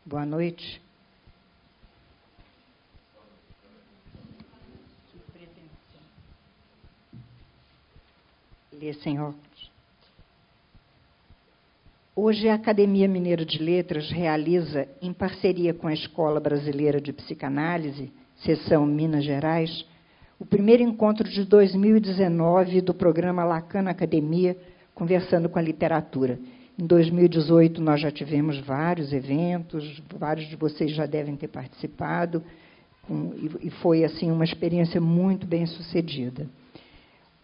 Boa noite. Lê sem óculos. Hoje, a Academia Mineira de Letras realiza, em parceria com a Escola Brasileira de Psicanálise, seção Minas Gerais, o primeiro encontro de 2019 do programa Lacan na Academia, Conversando com a Literatura. Em 2018, nós já tivemos vários eventos, vários de vocês já devem ter participado, e foi assim uma experiência muito bem-sucedida.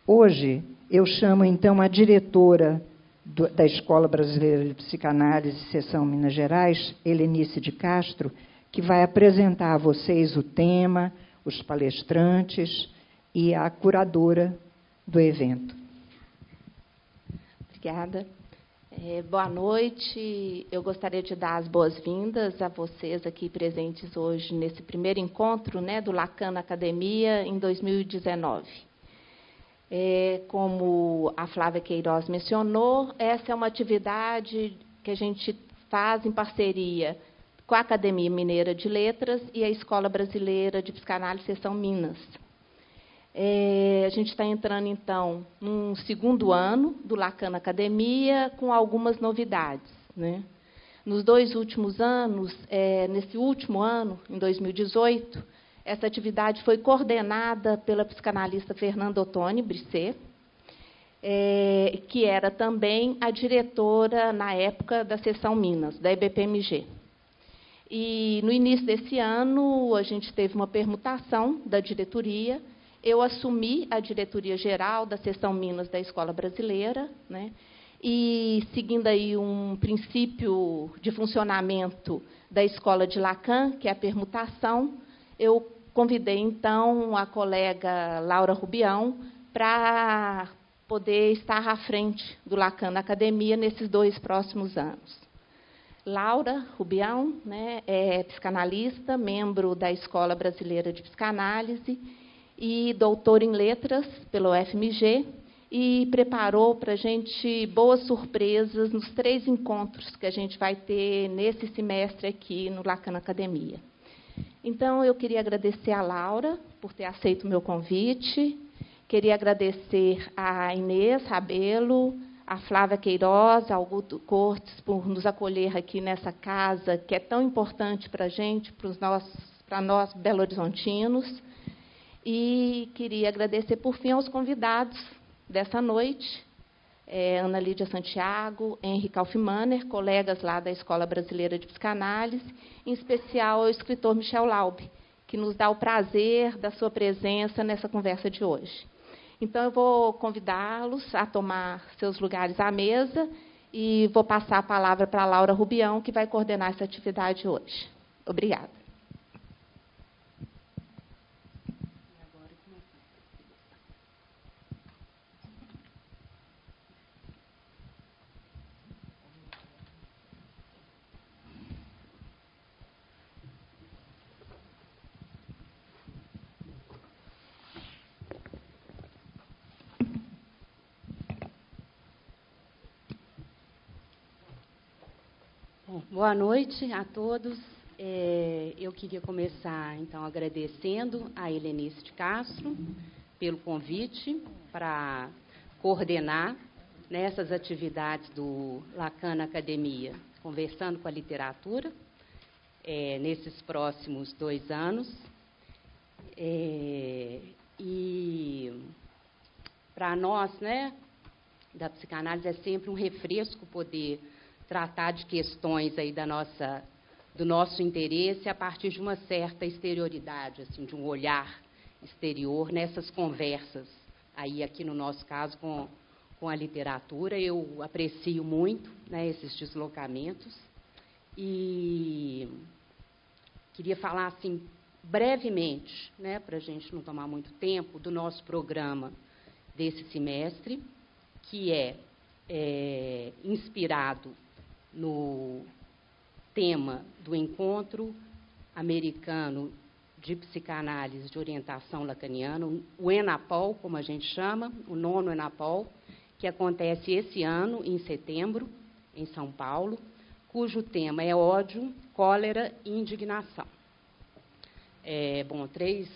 Hoje, eu chamo, então, a diretora da Escola Brasileira de Psicanálise, seção Minas Gerais, Helenice de Castro, que vai apresentar a vocês o tema, os palestrantes e a curadora do evento. Obrigada. Boa noite. Eu gostaria de dar as boas-vindas a vocês aqui presentes hoje nesse primeiro encontro, né, do Lacan na Academia em 2019. Como a Flávia Queiroz mencionou, essa é uma atividade que a gente faz em parceria com a Academia Mineira de Letras e a Escola Brasileira de Psicanálise, seção Minas. A gente está entrando, então, num segundo ano do Lacan na Academia, com algumas novidades, né? Nos 2 últimos anos, nesse último ano, em 2018, essa atividade foi coordenada pela psicanalista Fernanda Ottoni Brisset, que era também a diretora, na época, da seção Minas, da EBPMG. E, no início desse ano, a gente teve uma permutação da diretoria. Eu assumi a diretoria geral da seção Minas da Escola Brasileira, né? E, seguindo aí um princípio de funcionamento da Escola de Lacan, que é a permutação, eu convidei, então, a colega Laura Rubião para poder estar à frente do Lacan na Academia nesses 2 próximos anos. Laura Rubião, né, é psicanalista, membro da Escola Brasileira de Psicanálise e doutora em Letras pela UFMG, e preparou para a gente boas surpresas nos 3 encontros que a gente vai ter nesse semestre aqui no Lacan na Academia. Então, eu queria agradecer a Laura por ter aceito o meu convite, queria agradecer a Inês Rabelo, a Flávia Queiroz, ao Guto Cortes, por nos acolher aqui nessa casa, que é tão importante para a gente, para nós belo-horizontinos. E queria agradecer, por fim, aos convidados dessa noite, Ana Lídia Santiago, Henri Kaufmanner, colegas lá da Escola Brasileira de Psicanálise, em especial ao escritor Michel Laube, que nos dá o prazer da sua presença nessa conversa de hoje. Então, eu vou convidá-los a tomar seus lugares à mesa e vou passar a palavra para a Laura Rubião, que vai coordenar essa atividade hoje. Obrigada. Boa noite a todos. Eu queria começar, então, agradecendo a Helenice de Castro pelo convite para coordenar nessas atividades do Lacan na Academia, conversando com a literatura, nesses próximos 2 anos. E para nós, né, da psicanálise, é sempre um refresco poder tratar de questões aí do nosso interesse a partir de uma certa exterioridade, assim, de um olhar exterior nessas conversas, aí aqui no nosso caso com a literatura. Eu aprecio muito, né, esses deslocamentos e queria falar assim brevemente, né, para a gente não tomar muito tempo, do nosso programa desse semestre, que é inspirado no tema do Encontro Americano de Psicanálise de Orientação Lacaniana, o ENAPOL, como a gente chama, o 9º ENAPOL, que acontece esse ano, em setembro, em São Paulo, cujo tema é ódio, cólera e indignação. Três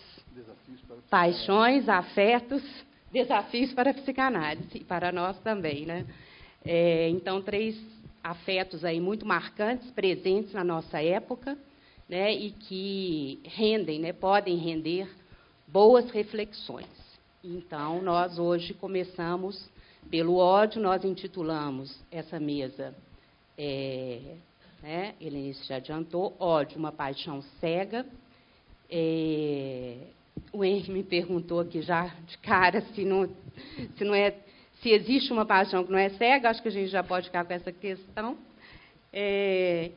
paixões, afetos, desafios para a psicanálise, e para nós também, né? Então, 3 afetos aí muito marcantes, presentes na nossa época, né, e que rendem, né, podem render boas reflexões. Então, nós hoje começamos pelo ódio, nós intitulamos essa mesa, Helenice já adiantou, ódio, uma paixão cega. O Henry me perguntou aqui já de cara se existe uma paixão que não é cega, acho que a gente já pode ficar com essa questão.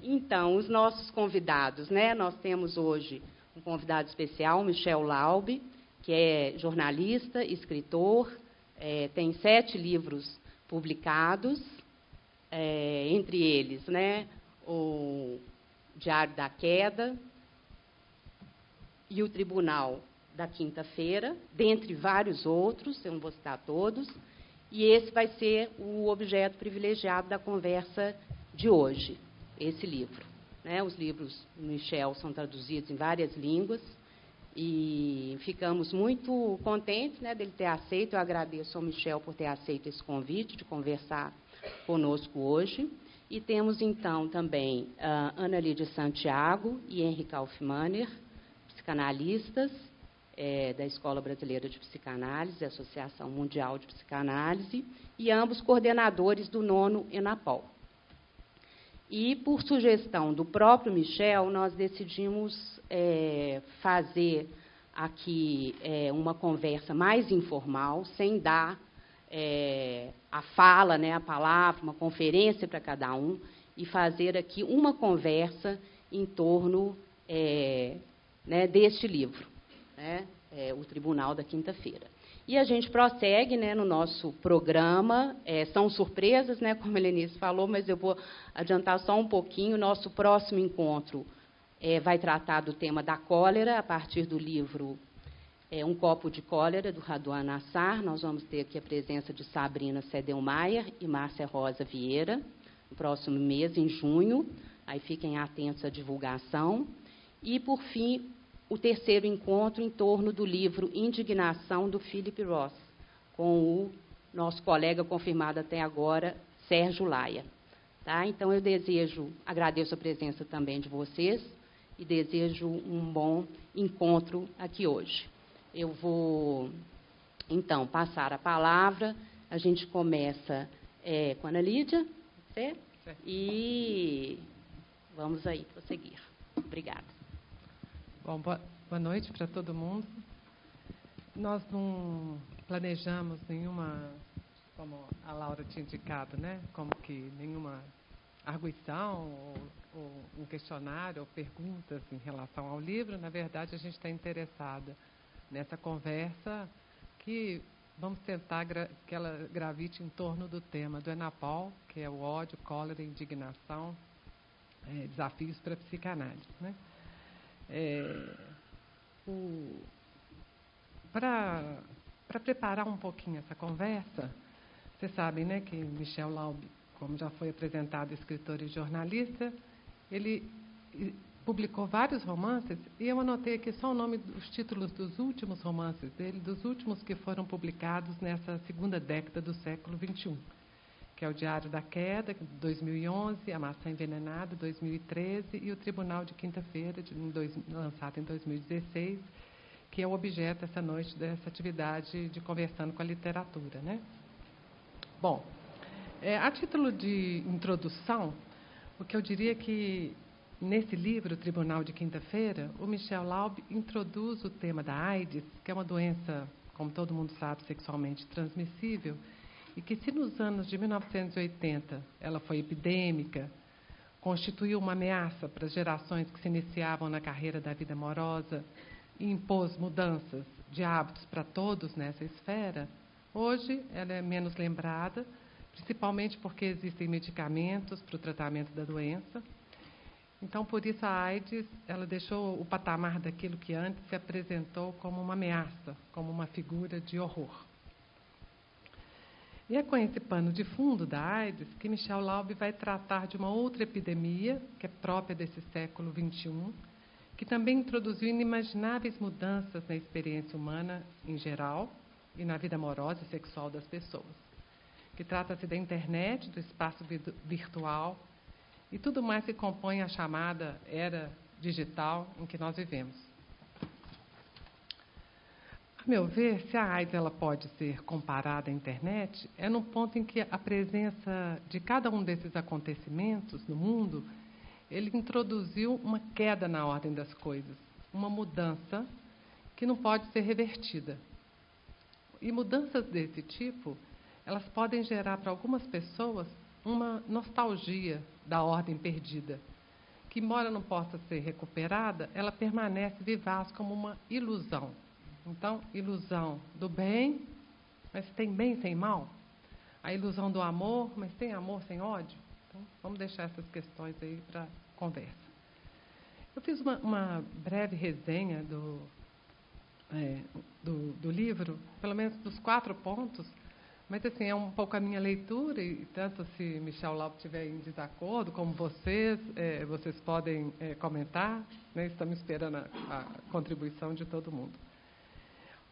Então, os nossos convidados, né? Nós temos hoje um convidado especial, Michel Laub, que é jornalista, escritor, tem 7 livros publicados, entre eles, né, o Diário da Queda e o Tribunal da Quinta-feira, dentre vários outros, eu não vou citar todos, e esse vai ser o objeto privilegiado da conversa de hoje, esse livro, né? Os livros do Michel são traduzidos em várias línguas e ficamos muito contentes, né, dele ter aceito. Eu agradeço ao Michel por ter aceito esse convite de conversar conosco hoje. E temos, então, também a Ana Lídia Santiago e Henry Kaufmanner, psicanalistas da Escola Brasileira de Psicanálise, Associação Mundial de Psicanálise, e ambos coordenadores do 9º ENAPOL. E, por sugestão do próprio Michel, nós decidimos fazer aqui uma conversa mais informal, sem dar a fala, né, a palavra, uma conferência para cada um, e fazer aqui uma conversa em torno né, deste livro, né, O Tribunal da Quinta-feira. E a gente prossegue, né, no nosso programa. São surpresas, né, como a Helenice falou, mas eu vou adiantar só um pouquinho. Nosso próximo encontro vai tratar do tema da cólera, a partir do livro Um Copo de Cólera, do Raduan Nassar. Nós vamos ter aqui a presença de Sabrina Sedelmaier e Márcia Rosa Vieira, no próximo mês, em junho. Aí fiquem atentos à divulgação. E, por fim, o 3º encontro em torno do livro Indignação, do Philip Roth, com o nosso colega confirmado até agora, Sérgio Laia. Tá? Então, eu agradeço a presença também de vocês e desejo um bom encontro aqui hoje. Eu vou, então, passar a palavra. A gente começa com a Ana Lídia, certo? E vamos aí prosseguir. Obrigada. Bom, boa noite para todo mundo. Nós não planejamos nenhuma, como a Laura tinha indicado, né? Como que nenhuma arguição ou um questionário ou perguntas em relação ao livro. Na verdade, a gente está interessada nessa conversa que vamos tentar que ela gravite em torno do tema do ENAPOL, que é o ódio, cólera e indignação, desafios para a psicanálise, né? Para preparar um pouquinho essa conversa, vocês sabem, né, que Michel Laub, como já foi apresentado, escritor e jornalista, ele publicou vários romances, e eu anotei aqui só o nome dos títulos dos últimos romances dele, dos últimos que foram publicados nessa segunda década do século XXI, que é o Diário da Queda, de 2011, A Maçã Envenenada, 2013, e o Tribunal de Quinta-feira, lançado em 2016, que é o objeto, essa noite, dessa atividade de Conversando com a Literatura, né? Bom, a título de introdução, o que eu diria que, nesse livro, O Tribunal de Quinta-feira, o Michel Laub introduz o tema da AIDS, que é uma doença, como todo mundo sabe, sexualmente transmissível, e que, se nos anos de 1980 ela foi epidêmica, constituiu uma ameaça para as gerações que se iniciavam na carreira da vida amorosa e impôs mudanças de hábitos para todos nessa esfera, hoje ela é menos lembrada, principalmente porque existem medicamentos para o tratamento da doença. Então, por isso, a AIDS ela deixou o patamar daquilo que antes se apresentou como uma ameaça, como uma figura de horror. E é com esse pano de fundo da AIDS que Michel Laub vai tratar de uma outra epidemia, que é própria desse século XXI, que também introduziu inimagináveis mudanças na experiência humana em geral e na vida amorosa e sexual das pessoas. Que trata-se da internet, do espaço virtual e tudo mais que compõe a chamada era digital em que nós vivemos. A meu ver, se a AIDS ela pode ser comparada à internet, é no ponto em que a presença de cada um desses acontecimentos no mundo, ele introduziu uma queda na ordem das coisas, uma mudança que não pode ser revertida. E mudanças desse tipo, elas podem gerar para algumas pessoas uma nostalgia da ordem perdida, que, embora não possa ser recuperada, ela permanece vivaz como uma ilusão. Então, ilusão do bem, mas tem bem sem mal? A ilusão do amor, mas tem amor sem ódio? Então, vamos deixar essas questões aí para conversa. Eu fiz uma breve resenha do livro, pelo menos dos 4 pontos, mas assim, é um pouco a minha leitura, e tanto se Michel Laub estiver em desacordo, como vocês podem comentar, né? Estamos esperando a contribuição de todo mundo.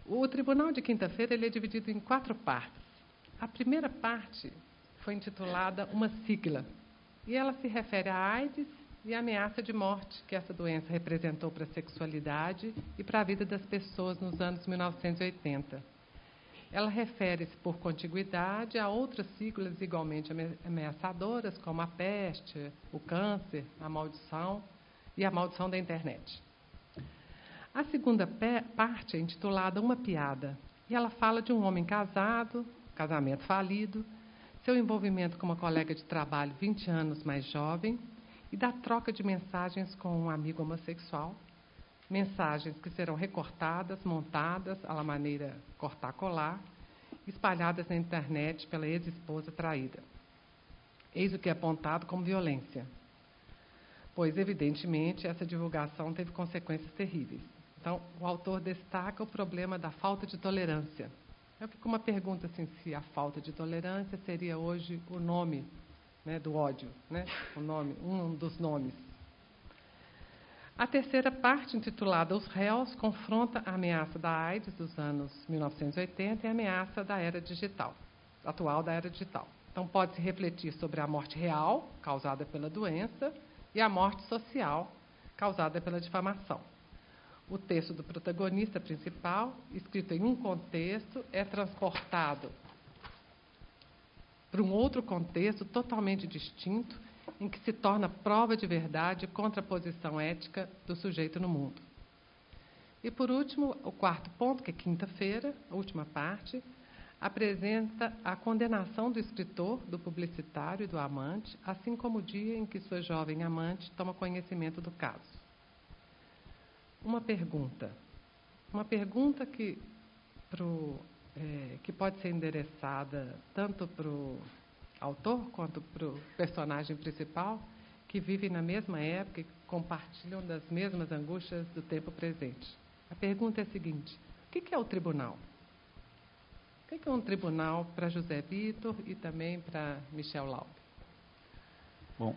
O Tribunal de Quinta-feira ele é dividido em 4 partes. A primeira parte foi intitulada Uma Sigla, e ela se refere à AIDS e à ameaça de morte que essa doença representou para a sexualidade e para a vida das pessoas nos anos 1980. Ela refere-se, por contiguidade, a outras siglas igualmente ameaçadoras, como a peste, o câncer, a maldição e a maldição da internet. A segunda parte é intitulada Uma Piada, e ela fala de um homem casado, casamento falido, seu envolvimento com uma colega de trabalho 20 anos mais jovem e da troca de mensagens com um amigo homossexual, mensagens que serão recortadas, montadas à la maneira cortar-colar, espalhadas na internet pela ex-esposa traída. Eis o que é apontado como violência, pois, evidentemente, essa divulgação teve consequências terríveis. Então, o autor destaca o problema da falta de tolerância. Eu fico com uma pergunta assim, se a falta de tolerância seria hoje o nome, né, do ódio, né? Um dos nomes. A terceira parte, intitulada Os Réus, confronta a ameaça da AIDS dos anos 1980 e a ameaça da era digital, atual da era digital. Então, pode-se refletir sobre a morte real, causada pela doença, e a morte social, causada pela difamação. O texto do protagonista principal, escrito em um contexto, é transportado para um outro contexto totalmente distinto, em que se torna prova de verdade contra a posição ética do sujeito no mundo. E, por último, o 4º ponto, que é quinta-feira, a última parte, apresenta a condenação do escritor, do publicitário e do amante, assim como o dia em que sua jovem amante toma conhecimento do caso. Uma pergunta que pode ser endereçada tanto para o autor quanto para o personagem principal, que vivem na mesma época e compartilham das mesmas angústias do tempo presente. A pergunta é a seguinte: o que é o tribunal? O que é um tribunal para José Vitor e também para Michel Laub? Bom,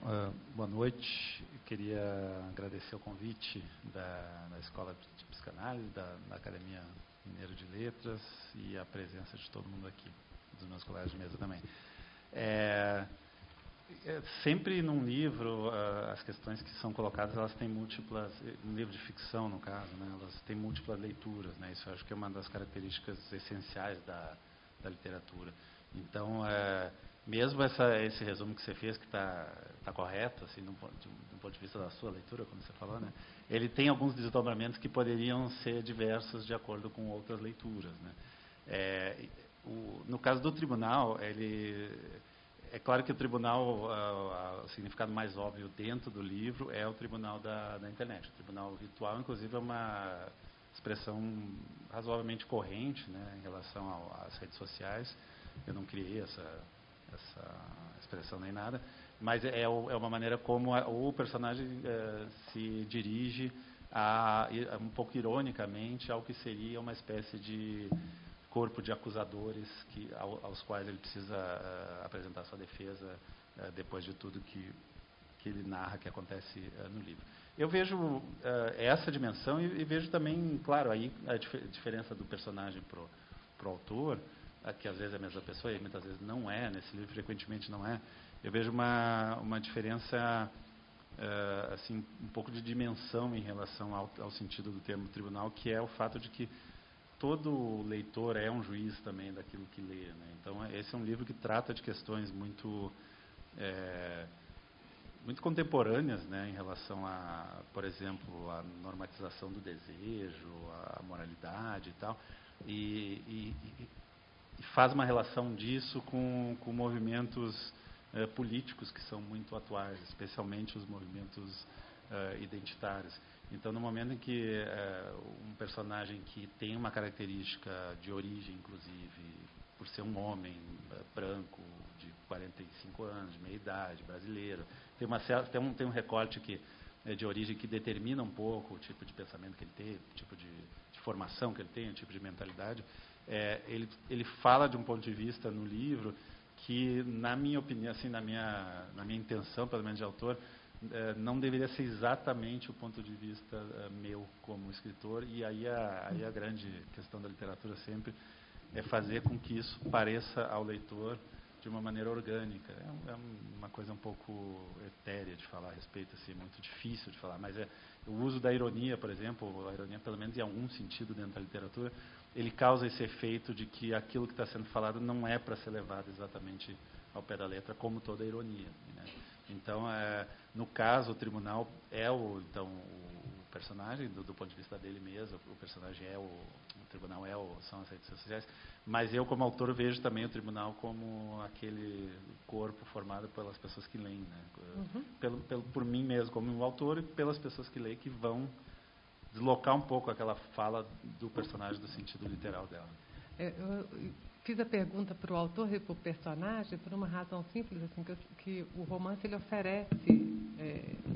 boa noite. Eu queria agradecer o convite da Escola de Psicanálise, da Academia Mineira de Letras e a presença de todo mundo aqui, dos meus colegas de mesa também. Sempre num livro, as questões que são colocadas, elas têm múltiplas, um livro de ficção, no caso, né, elas têm múltiplas leituras, né, isso eu acho que é uma das características essenciais da literatura. Então, mesmo esse resumo que você fez, que está correto, assim, do ponto de vista da sua leitura, como você falou, né, ele tem alguns desdobramentos que poderiam ser diversos de acordo com outras leituras, né. No caso do tribunal, é claro que o tribunal, o significado mais óbvio dentro do livro é o tribunal da internet. O tribunal virtual, inclusive, é uma expressão razoavelmente corrente, né, em relação às redes sociais. Eu não criei essa expressão nem nada, mas é uma maneira como o personagem se dirige, um pouco ironicamente, ao que seria uma espécie de corpo de acusadores aos quais ele precisa apresentar sua defesa depois de tudo que ele narra que acontece no livro. Eu vejo essa dimensão e vejo também, claro, aí a diferença do personagem pro autor, que às vezes é a mesma pessoa e muitas vezes não é, nesse livro frequentemente não é. Eu vejo uma diferença, assim, um pouco de dimensão em relação ao sentido do termo tribunal, que é o fato de que todo leitor é um juiz também daquilo que lê, né? Então, esse é um livro que trata de questões muito contemporâneas, né, em relação a, por exemplo, a normatização do desejo, a moralidade e tal, e faz uma relação disso com movimentos políticos que são muito atuais, especialmente os movimentos identitários. Então, no momento em que um personagem que tem uma característica de origem, inclusive, por ser um homem branco, de 45 anos, de meia idade, brasileiro, tem um recorte de origem que determina um pouco o tipo de pensamento que ele tem, o tipo de formação que ele tem, o tipo de mentalidade. Ele fala de um ponto de vista no livro que, na minha opinião, assim, na minha intenção, pelo menos de autor, não deveria ser exatamente o ponto de vista meu como escritor, e aí a grande questão da literatura sempre é fazer com que isso pareça ao leitor de uma maneira orgânica. É uma coisa um pouco etérea de falar a respeito, assim, muito difícil de falar, mas o uso da ironia, por exemplo, a ironia, pelo menos em algum sentido dentro da literatura, ele causa esse efeito de que aquilo que está sendo falado não é para ser levado exatamente ao pé da letra, como toda a ironia, né? Então, no caso, o tribunal é o personagem, do ponto de vista dele mesmo, o personagem o tribunal são as redes sociais, mas eu, como autor, vejo também o tribunal como aquele corpo formado pelas pessoas que leem, né? Por mim mesmo, como autor, e pelas pessoas que leem, que vão deslocar um pouco aquela fala do personagem do sentido literal dela. Eu fiz a pergunta para o autor e para o personagem por uma razão simples, assim, que o romance ele oferece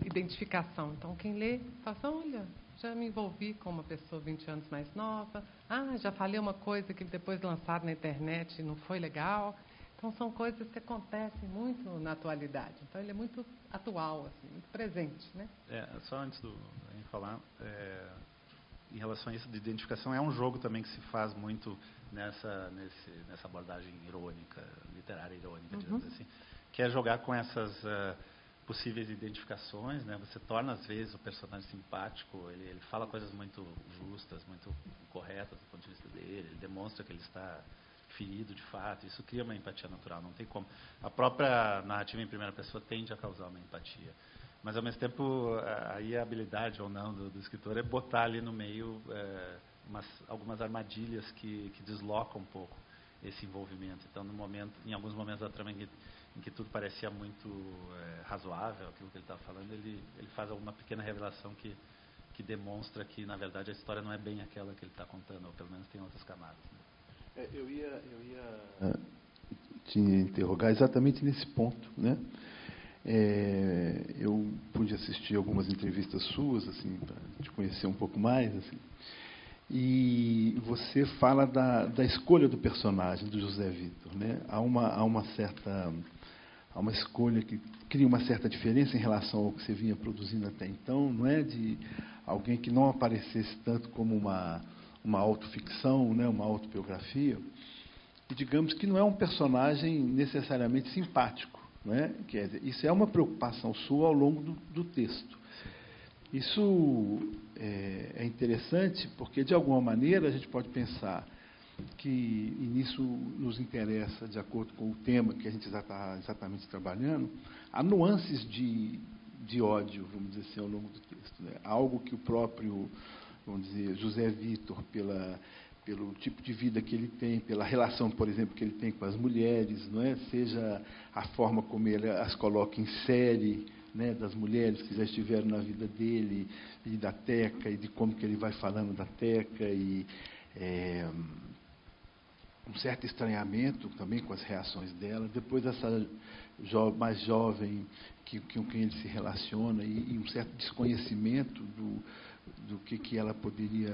identificação. Então, quem lê fala assim, olha, já me envolvi com uma pessoa 20 anos mais nova, já falei uma coisa que depois lançaram na internet e não foi legal. Então, são coisas que acontecem muito na atualidade. Então, ele é muito atual, assim, muito presente, né? Só antes de falar, em relação a isso de identificação, é um jogo também que se faz muito nessa abordagem irônica, literária irônica, digamos assim, que é jogar com essas possíveis identificações, né? Você torna, às vezes, o personagem simpático, ele fala coisas muito justas, muito corretas do ponto de vista dele, ele demonstra que ele está ferido de fato, isso cria uma empatia natural, não tem como. A própria narrativa em primeira pessoa tende a causar uma empatia. Mas, ao mesmo tempo, aí a habilidade ou não do escritor é botar ali no meio algumas armadilhas que deslocam um pouco esse envolvimento. Então, em alguns momentos da trama em que tudo parecia muito razoável, aquilo que ele estava falando, ele faz alguma pequena revelação que demonstra que, na verdade, a história não é bem aquela que ele está contando, ou pelo menos tem outras camadas, né? Eu ia te interrogar exatamente nesse ponto, né? Eu pude assistir algumas entrevistas suas, assim, para te conhecer um pouco mais, assim, e você fala da escolha do personagem, do José Vitor, né? Há uma escolha que cria uma certa diferença em relação ao que você vinha produzindo até então, não é, de alguém que não aparecesse tanto como uma autoficção, né, uma autobiografia, e digamos que não é um personagem necessariamente simpático, não é? Quer dizer, isso é uma preocupação sua ao longo do texto. Isso é interessante porque, de alguma maneira, a gente pode pensar que, e nisso nos interessa, de acordo com o tema que a gente já está exatamente trabalhando, há nuances de ódio, vamos dizer assim, ao longo do texto, né? Algo que o próprio, vamos dizer, José Vitor, pelo tipo de vida que ele tem, pela relação, por exemplo, que ele tem com as mulheres, não é? Seja a forma como ele as coloca em série, né, das mulheres que já estiveram na vida dele, e da Teca, e de como que ele vai falando da Teca, e um certo estranhamento também com as reações dela. Depois essa mais jovem com quem ele se relaciona, e um certo desconhecimento do que ela poderia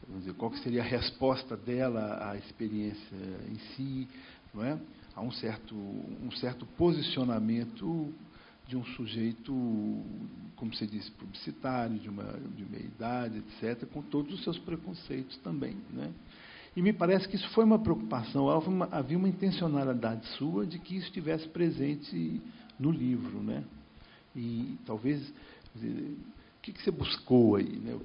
vamos dizer, qual que seria a resposta dela à experiência em si, não é? Há um certo posicionamento de um sujeito, como você disse, publicitário, de meia idade, etc., com todos os seus preconceitos também, né? E me parece que isso foi uma preocupação, havia uma intencionalidade sua de que isso estivesse presente no livro, né? E talvez, quer dizer, o que você buscou aí, né?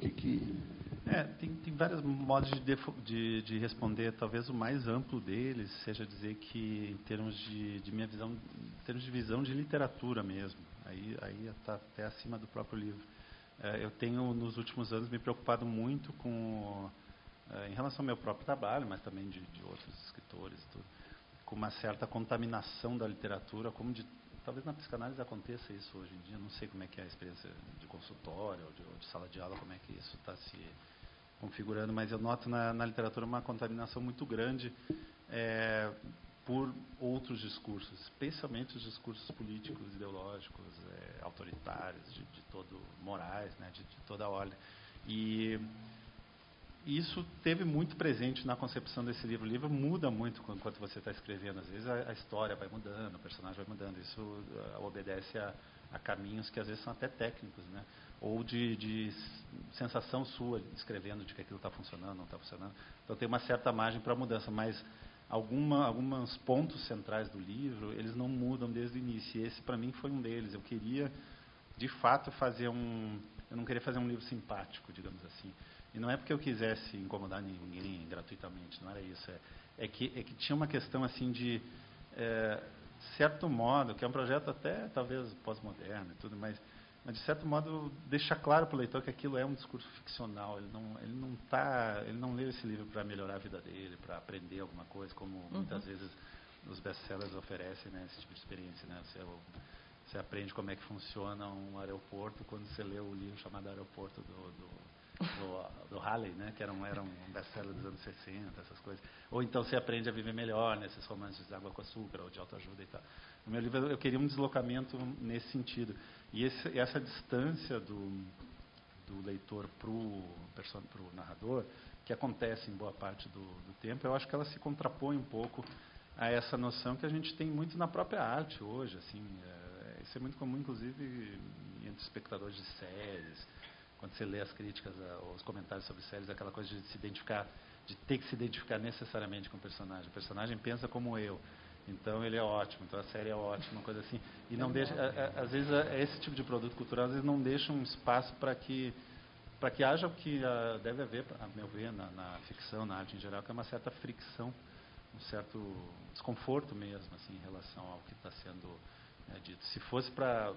Tem vários modos de responder. Talvez o mais amplo deles seja dizer que, em termos de minha visão, em termos de visão de literatura mesmo, aí está até acima do próprio livro. Eu tenho, nos últimos anos, me preocupado muito em relação ao meu próprio trabalho, mas também de outros escritores, tudo, com uma certa contaminação da literatura, talvez na psicanálise aconteça isso hoje em dia. Não sei como é que é a experiência de consultório ou de sala de aula, como é que isso está se configurando, mas eu noto na literatura uma contaminação muito grande por outros discursos, especialmente os discursos políticos, ideológicos, autoritários, de todo morais, né, de toda ordem. E isso teve muito presente na concepção desse livro. O livro muda muito enquanto você está escrevendo. Às vezes a história vai mudando, o personagem vai mudando. Isso obedece a caminhos que às vezes são até técnicos, né? Ou de sensação sua escrevendo de que aquilo está funcionando, não está funcionando. Então tem uma certa margem para mudança, mas alguns pontos centrais do livro, eles não mudam desde o início. E esse, para mim, foi um deles. Eu queria, de fato, eu não queria fazer um livro simpático, digamos assim. E não é porque eu quisesse incomodar ninguém gratuitamente, não era isso. É que tinha uma questão assim de, certo modo, que é um projeto até talvez pós-moderno e tudo, mas de certo modo deixar claro para o leitor que aquilo é um discurso ficcional. Ele não leu esse livro para melhorar a vida dele, para aprender alguma coisa, como muitas vezes os best-sellers oferecem, né, esse tipo de experiência, né? Você aprende como é que funciona um aeroporto quando você lê o livro chamado Aeroporto do Halley, né, que era um best-seller dos anos 60, essas coisas. Ou então você aprende a viver melhor nesses romances de água com açúcar ou de autoajuda e tal. No meu livro eu queria um deslocamento nesse sentido. E essa distância do leitor para o narrador, que acontece em boa parte do tempo, eu acho que ela se contrapõe um pouco a essa noção que a gente tem muito na própria arte hoje. Assim, isso é muito comum, inclusive, entre espectadores de séries. Quando você lê as críticas, os comentários sobre séries, aquela coisa de se identificar, de ter que se identificar necessariamente com o personagem. O personagem pensa como eu, então ele é ótimo, então a série é ótima, uma coisa assim. E não deixa, às vezes, esse tipo de produto cultural, às vezes não deixa um espaço para que haja o que deve haver, a meu ver, na ficção, na arte em geral, que é uma certa fricção, um certo desconforto mesmo, assim, em relação ao que está sendo dito. Se fosse para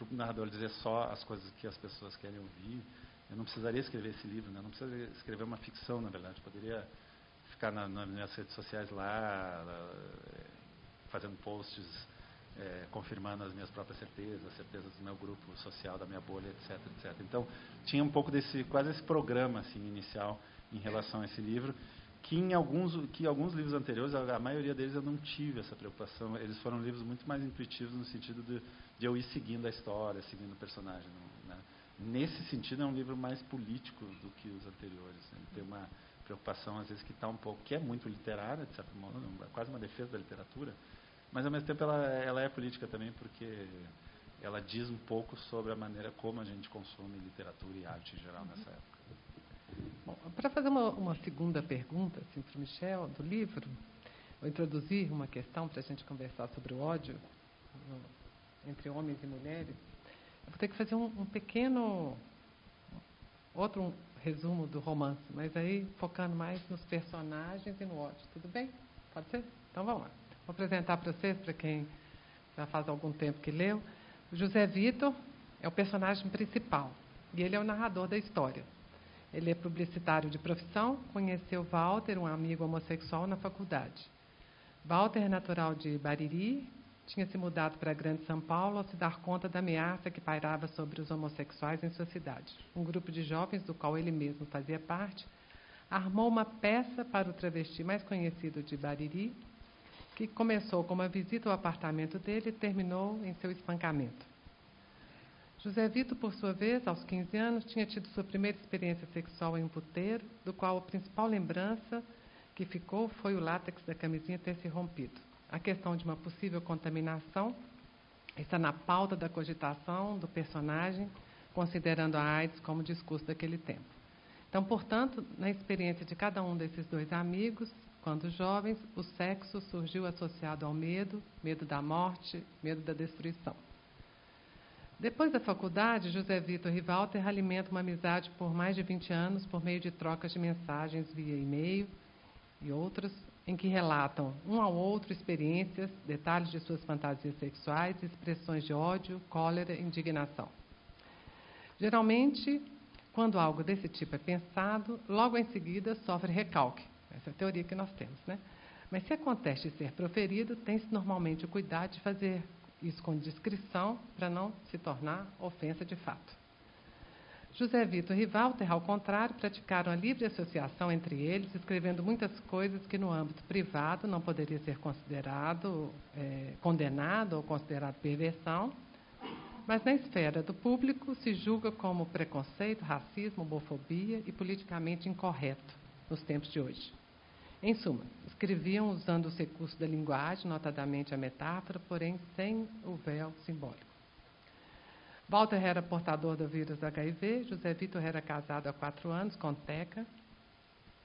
o narrador dizer só as coisas que as pessoas querem ouvir, eu não precisaria escrever esse livro, né? Eu não precisaria escrever uma ficção, na verdade. Eu poderia ficar nas minhas redes sociais lá, fazendo posts, confirmando as minhas próprias certezas, as certezas do meu grupo social, da minha bolha, etc, etc. Então, tinha um pouco quase esse programa assim, inicial em relação a esse livro, que alguns livros anteriores, a maioria deles eu não tive essa preocupação. Eles foram livros muito mais intuitivos no sentido de eu ir seguindo a história, seguindo o personagem, né? Nesse sentido, é um livro mais político do que os anteriores. Ele tem uma preocupação, às vezes, que é muito literária, de certo modo, quase uma defesa da literatura, mas, ao mesmo tempo, ela é política também, porque ela diz um pouco sobre a maneira como a gente consome literatura e arte em geral nessa época. Bom, para fazer uma segunda pergunta assim, para o Michel, do livro, vou introduzir uma questão para a gente conversar sobre o ódio entre homens e mulheres. Eu vou ter que fazer um pequeno outro resumo do romance, mas aí focando mais nos personagens e no ódio. Tudo bem? Pode ser? Então vamos lá. Vou apresentar para vocês, para quem já faz algum tempo que leu. O José Vitor é o personagem principal e ele é o narrador da história. Ele é publicitário de profissão, conheceu Walter, um amigo homossexual, na faculdade. Walter é natural de Bariri, tinha se mudado para a Grande São Paulo ao se dar conta da ameaça que pairava sobre os homossexuais em sua cidade. Um grupo de jovens, do qual ele mesmo fazia parte, armou uma peça para o travesti mais conhecido de Bariri, que começou com uma visita ao apartamento dele e terminou em seu espancamento. José Vito, por sua vez, aos 15 anos, tinha tido sua primeira experiência sexual em um puteiro, do qual a principal lembrança que ficou foi o látex da camisinha ter se rompido. A questão de uma possível contaminação está na pauta da cogitação do personagem, considerando a AIDS como discurso daquele tempo. Então, portanto, na experiência de cada um desses dois amigos, quando jovens, o sexo surgiu associado ao medo, medo da morte, medo da destruição. Depois da faculdade, José Vitor e Walter alimentam uma amizade por mais de 20 anos por meio de trocas de mensagens via e-mail e outras, em que relatam um ao outro experiências, detalhes de suas fantasias sexuais, expressões de ódio, cólera e indignação. Geralmente, quando algo desse tipo é pensado, logo em seguida sofre recalque. Essa é a teoria que nós temos, né? Mas se acontece de ser proferido, tem-se normalmente o cuidado de fazer isso com discrição, para não se tornar ofensa de fato. José Vitor e Walter, ao contrário, praticaram a livre associação entre eles, escrevendo muitas coisas que no âmbito privado não poderia ser condenado ou considerado perversão, mas na esfera do público se julga como preconceito, racismo, homofobia e politicamente incorreto nos tempos de hoje. Em suma, escreviam usando os recursos da linguagem, notadamente a metáfora, porém sem o véu simbólico. Walter era portador do vírus HIV, José Vitor era casado há 4 anos com Teca,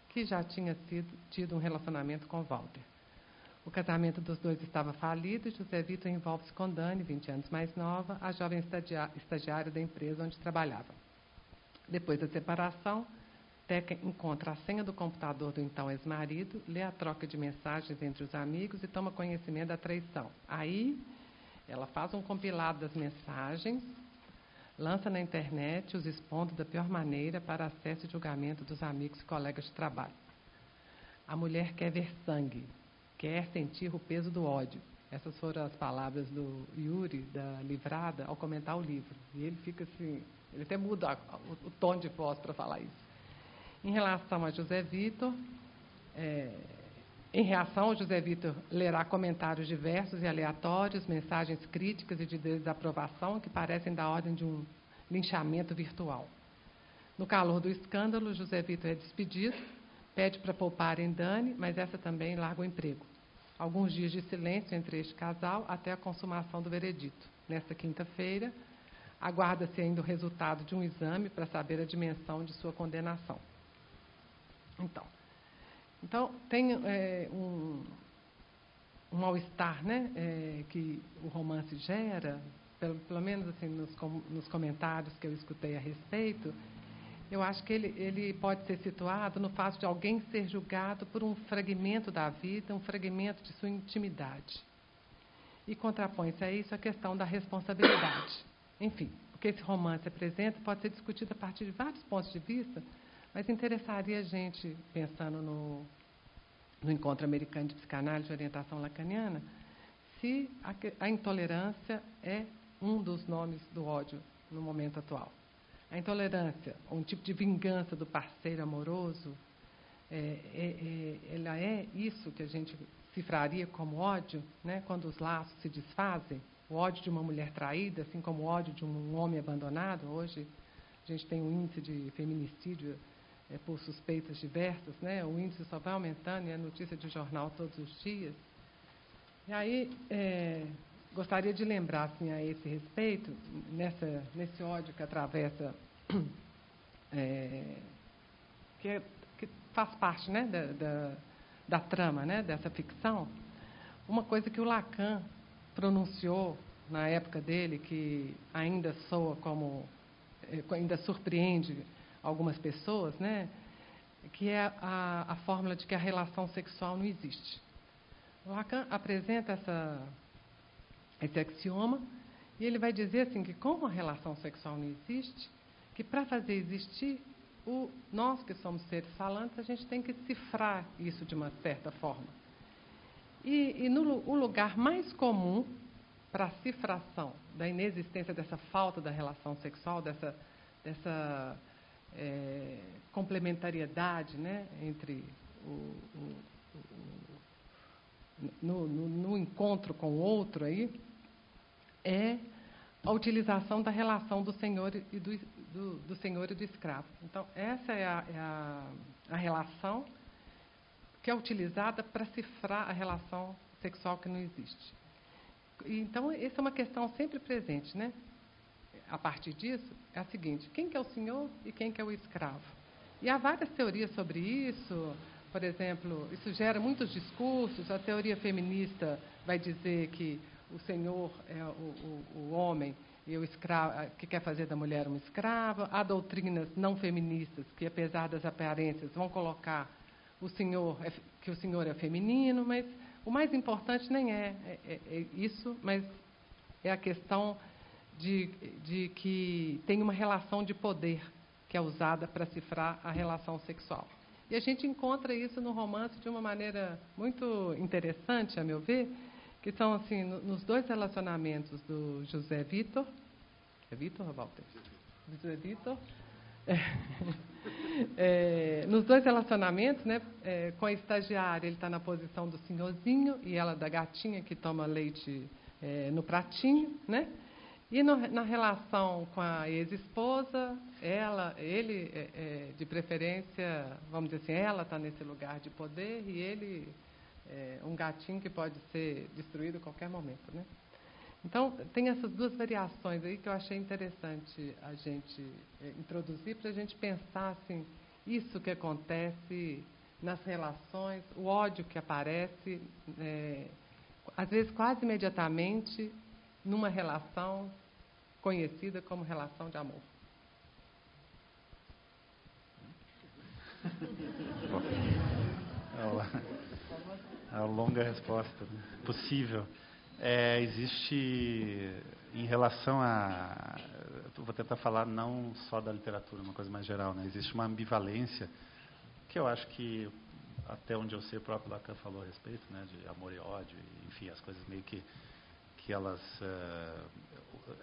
que já tinha tido um relacionamento com Walter. O casamento dos dois estava falido e José Vitor envolve-se com Dani, 20 anos mais nova, a jovem estagiária da empresa onde trabalhava. Depois da separação, Teca encontra a senha do computador do então ex-marido, lê a troca de mensagens entre os amigos e toma conhecimento da traição. Aí, ela faz um compilado das mensagens, lança na internet, os expondo da pior maneira para acesso e julgamento dos amigos e colegas de trabalho. A mulher quer ver sangue, quer sentir o peso do ódio. Essas foram as palavras do Yuri, da Livrada, ao comentar o livro. E ele fica assim, ele até muda o tom de voz para falar isso. Em relação a José Vitor, em reação, José Vitor lerá comentários diversos e aleatórios, mensagens críticas e de desaprovação que parecem da ordem de um linchamento virtual. No calor do escândalo, José Vitor é despedido, pede para pouparem Dani, mas essa também larga o emprego. Alguns dias de silêncio entre este casal até a consumação do veredito. Nesta quinta-feira, aguarda-se ainda o resultado de um exame para saber a dimensão de sua condenação. Então tem um mal-estar, né, que o romance gera, pelo menos assim, nos comentários que eu escutei a respeito. Eu acho que ele pode ser situado no fato de alguém ser julgado por um fragmento da vida, um fragmento de sua intimidade. E contrapõe-se a isso a questão da responsabilidade. Enfim, o que esse romance apresenta pode ser discutido a partir de vários pontos de vista, mas interessaria a gente, pensando no Encontro Americano de Psicanálise e Orientação Lacaniana, se a intolerância é um dos nomes do ódio no momento atual. A intolerância, um tipo de vingança do parceiro amoroso, ela é isso que a gente cifraria como ódio, né? Quando os laços se desfazem, o ódio de uma mulher traída, assim como o ódio de um homem abandonado. Hoje a gente tem um índice de feminicídio por suspeitas diversas, né? O índice só vai aumentando e é notícia de jornal todos os dias. E aí, gostaria de lembrar, assim, a esse respeito, nesse ódio que atravessa, que faz parte, né, da trama, né, dessa ficção, uma coisa que o Lacan pronunciou na época dele, que ainda soa como, ainda surpreende algumas pessoas, né, que é a fórmula de que a relação sexual não existe. O Lacan apresenta esse axioma e ele vai dizer assim que, como a relação sexual não existe, que para fazer existir, nós que somos seres falantes, a gente tem que cifrar isso de uma certa forma. E o lugar mais comum para a cifração da inexistência dessa falta da relação sexual, dessa complementariedade, né, entre no encontro com o outro aí, é a utilização da relação do senhor e do senhor e do escravo. Então, essa é a relação que é utilizada para cifrar a relação sexual que não existe. Então, essa é uma questão sempre presente, né? A partir disso, é a seguinte: quem que é o senhor e quem que é o escravo? E há várias teorias sobre isso. Por exemplo, isso gera muitos discursos. A teoria feminista vai dizer que o senhor é o homem e o escravo, que quer fazer da mulher uma escrava. Há doutrinas não feministas que, apesar das aparências, vão colocar que o senhor é feminino, mas o mais importante nem é isso, mas é a questão de que tem uma relação de poder que é usada para cifrar a relação sexual. E a gente encontra isso no romance de uma maneira muito interessante, a meu ver, que são assim, nos dois relacionamentos do José Vitor. É Vitor ou Walter? José Vitor. Nos dois relacionamentos, né, com a estagiária, ele está na posição do senhorzinho e ela da gatinha que toma leite no pratinho, né? E na relação com a ex-esposa, ele, de preferência, vamos dizer assim, ela está nesse lugar de poder e ele um gatinho que pode ser destruído a qualquer momento, né? Então, tem essas duas variações aí que eu achei interessante a gente introduzir para a gente pensar assim, isso que acontece nas relações, o ódio que aparece, às vezes quase imediatamente, numa relação conhecida como relação de amor. É uma longa resposta, né? Possível. Existe, em relação a... Vou tentar falar não só da literatura, uma coisa mais geral, né? Existe uma ambivalência que eu acho que, até onde eu sei, o próprio Lacan falou a respeito, né? De amor e ódio, enfim, as coisas meio que elas...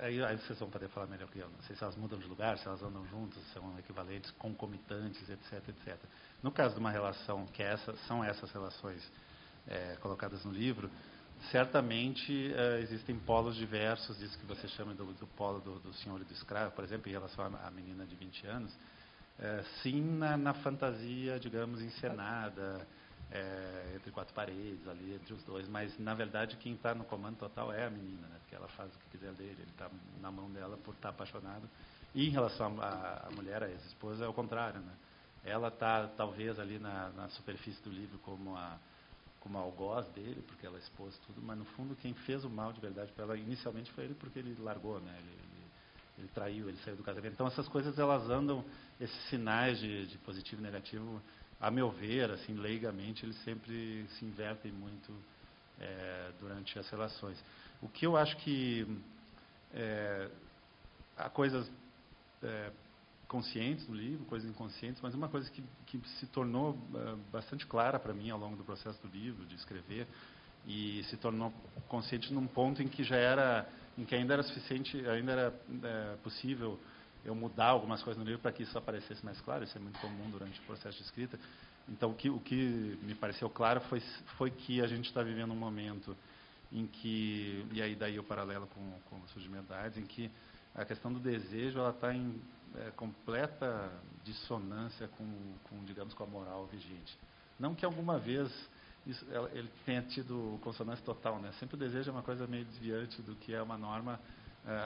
Aí vocês vão poder falar melhor que eu. Não sei se elas mudam de lugar, se elas andam juntas, se são equivalentes, concomitantes, etc, etc. No caso de uma relação que são essas relações colocadas no livro, certamente existem polos diversos disso que você chama do polo do senhor e do escravo, por exemplo, em relação à menina de 20 anos, sim na fantasia, digamos, encenada, entre quatro paredes, ali entre os dois, mas na verdade quem está no comando total é a menina, né? Porque ela faz o que quiser dele, ele está na mão dela por estar apaixonado. E em relação à mulher, a ex-esposa, é o contrário, né? Ela está talvez ali na superfície do livro como algoz dele, porque ela expôs tudo, mas no fundo quem fez o mal de verdade para ela inicialmente foi ele, porque ele largou, né? Ele traiu, ele saiu do casamento. Então essas coisas elas andam, esses sinais de positivo e negativo, a meu ver, assim, leigamente, eles sempre se invertem muito durante as relações. O que eu acho que há coisas conscientes no livro, coisas inconscientes, mas uma coisa que se tornou bastante clara para mim ao longo do processo do livro, de escrever, e se tornou consciente num ponto em que ainda era suficiente, ainda era possível eu mudar algumas coisas no livro para que isso aparecesse mais claro. Isso é muito comum durante o processo de escrita. Então, o que me pareceu claro foi que a gente está vivendo um momento em que, e aí daí o paralelo com o surgimento da AIDS, em que a questão do desejo ela está em completa dissonância digamos, com a moral vigente. Não que alguma vez ele tenha tido consonância total, né? Sempre o desejo é uma coisa meio desviante do que é uma norma,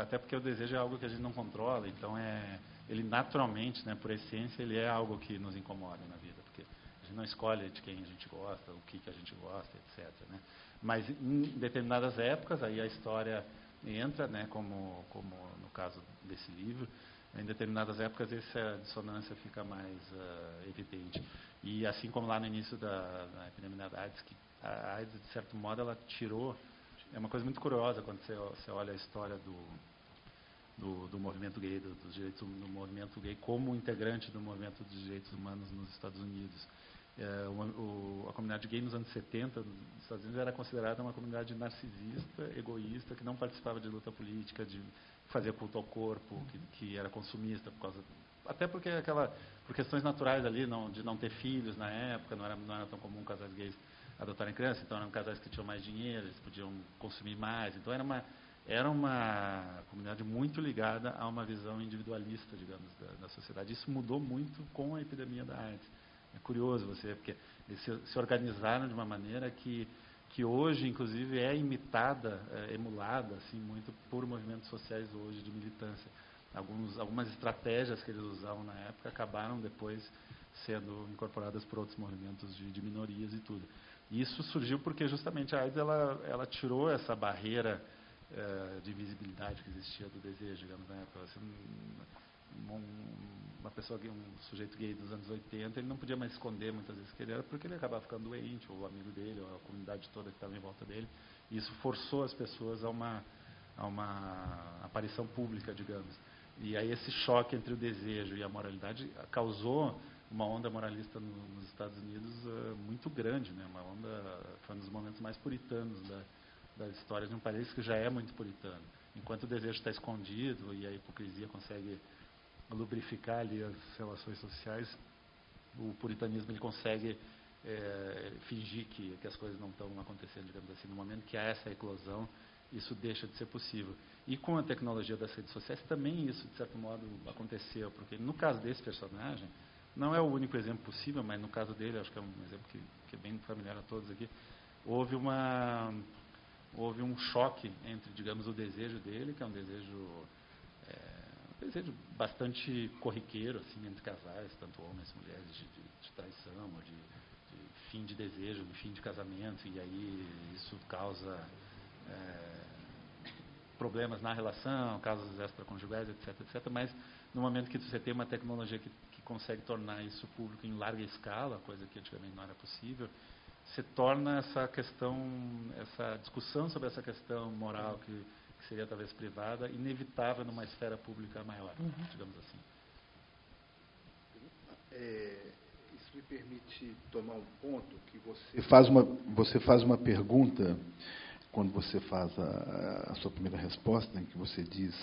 até porque o desejo é algo que a gente não controla, então ele naturalmente, né, por essência, ele é algo que nos incomoda na vida, porque a gente não escolhe de quem a gente gosta, o que a gente gosta, etc, né? Mas em determinadas épocas, aí a história entra, né, como no caso desse livro, em determinadas épocas essa dissonância fica mais evidente. E assim como lá no início da epidemia da AIDS, que a AIDS, de certo modo, ela tirou... É uma coisa muito curiosa quando você olha a história do movimento gay, dos direitos do movimento gay, como integrante do movimento dos direitos humanos nos Estados Unidos. A comunidade gay nos anos 70 nos Estados Unidos era considerada uma comunidade narcisista, egoísta, que não participava de luta política, de fazer culto ao corpo, que era consumista, até porque por questões naturais ali, de não ter filhos na época, não era tão comum casais gays adotarem crianças, então eram casais que tinham mais dinheiro, eles podiam consumir mais, então era uma comunidade muito ligada a uma visão individualista, digamos, da sociedade. Isso mudou muito com a epidemia da AIDS. É curioso porque eles se organizaram de uma maneira que hoje, inclusive, é imitada, emulada, assim, muito por movimentos sociais hoje de militância. Algumas estratégias que eles usavam na época acabaram depois sendo incorporadas por outros movimentos de minorias e tudo. E isso surgiu porque justamente a AIDS ela tirou essa barreira de visibilidade que existia do desejo, digamos, na época. Uma pessoa, um sujeito gay dos anos 80, ele não podia mais esconder muitas vezes que ele era, porque ele acabava ficando doente, ou o amigo dele, ou a comunidade toda que estava em volta dele. E isso forçou as pessoas a uma aparição pública, digamos. E aí esse choque entre o desejo e a moralidade causou uma onda moralista nos Estados Unidos muito grande, né? Uma onda, foi um dos momentos mais puritanos da história de um país que já é muito puritano. Enquanto o desejo está escondido e a hipocrisia consegue lubrificar ali as relações sociais, o puritanismo ele consegue fingir que as coisas não estão acontecendo, digamos assim. No momento que há essa eclosão, isso deixa de ser possível. E com a tecnologia das redes sociais também isso, de certo modo, aconteceu, porque no caso desse personagem, não é o único exemplo possível, mas no caso dele, acho que é um exemplo que é bem familiar a todos aqui, houve um choque entre, digamos, o desejo dele, que é um desejo bastante corriqueiro, assim, entre casais, tanto homens e mulheres, de traição, ou de fim de desejo, de fim de casamento, e aí isso causa problemas na relação, casos extraconjugais, etc. Mas no momento que você tem uma tecnologia que consegue tornar isso público em larga escala, coisa que antigamente não era possível, você torna essa discussão sobre essa questão moral que seria talvez privada, inevitável numa esfera pública maior, digamos assim. Isso me permite tomar um ponto que você faz uma pergunta quando você faz a sua primeira resposta, em que você diz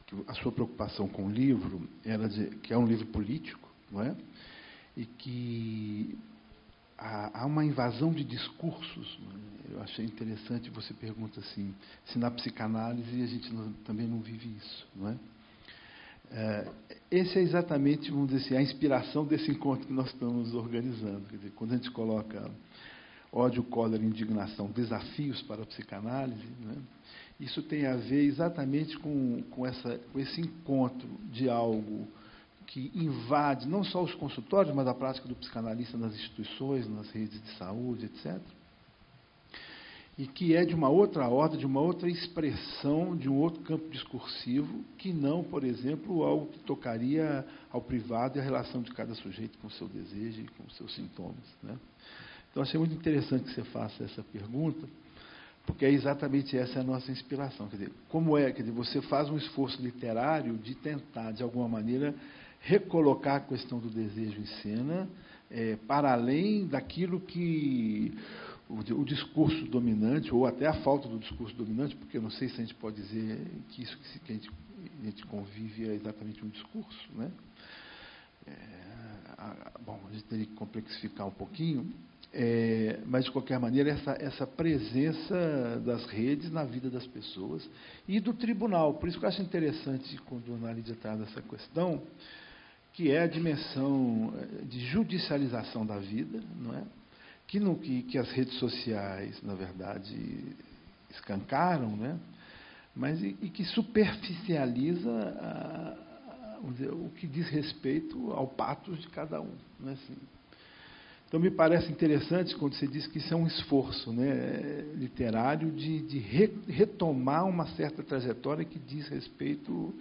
que a sua preocupação com o livro era que é um livro político, não é? E que há uma invasão de discursos. Eu achei interessante, você pergunta assim, se na psicanálise a gente também não vive isso, não é? Esse é exatamente, vamos dizer assim, a inspiração desse encontro que nós estamos organizando. Quer dizer, quando a gente coloca ódio, cólera, indignação, desafios para a psicanálise, né? Isso tem a ver exatamente com esse encontro de algo que invade não só os consultórios, mas a prática do psicanalista nas instituições, nas redes de saúde, etc. E que é de uma outra ordem, de uma outra expressão, de um outro campo discursivo, que não, por exemplo, algo que tocaria ao privado e à relação de cada sujeito com o seu desejo e com os seus sintomas, né? Então, achei muito interessante que você faça essa pergunta, porque é exatamente essa a nossa inspiração. Quer dizer, você faz um esforço literário de tentar, de alguma maneira, recolocar a questão do desejo em cena, para além daquilo que o discurso dominante, ou até a falta do discurso dominante, porque eu não sei se a gente pode dizer que isso que a gente convive é exatamente um discurso, né? Bom, a gente teria que complexificar um pouquinho, mas, de qualquer maneira, essa presença das redes na vida das pessoas e do tribunal. Por isso que eu acho interessante, quando a Ana Lídia traz essa questão, que é a dimensão de judicialização da vida, não é? Que as redes sociais, na verdade, escancaram, né? Mas e que superficializa vamos dizer, o que diz respeito ao patos de cada um, não é assim? Então, me parece interessante quando você diz que isso é um esforço, né, literário de retomar uma certa trajetória que diz respeito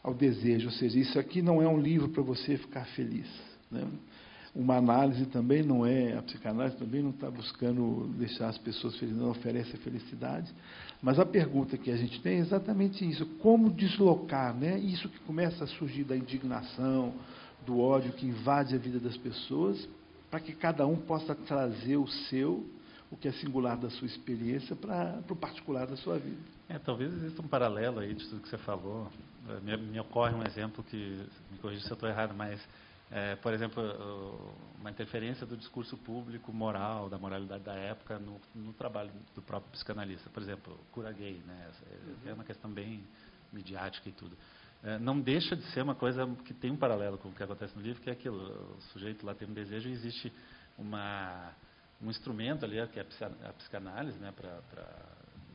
ao desejo. Ou seja, isso aqui não é um livro para você ficar feliz, né? Uma análise também não é, a psicanálise também não está buscando deixar as pessoas felizes, não oferece a felicidade. Mas a pergunta que a gente tem é exatamente isso: como deslocar, né, isso que começa a surgir da indignação, do ódio que invade a vida das pessoas, para que cada um possa trazer o que é singular da sua experiência, para o particular da sua vida. Talvez exista um paralelo aí de tudo que você falou. Me ocorre um exemplo que, me corrija se eu estou errado, mas Por exemplo, uma interferência do discurso público moral, da moralidade da época no trabalho do próprio psicanalista. Por exemplo, cura gay, né? É uma questão bem midiática e tudo. Não deixa de ser uma coisa que tem um paralelo com o que acontece no livro, que é aquilo, o sujeito lá tem um desejo e existe um instrumento ali, que é a psicanálise, né?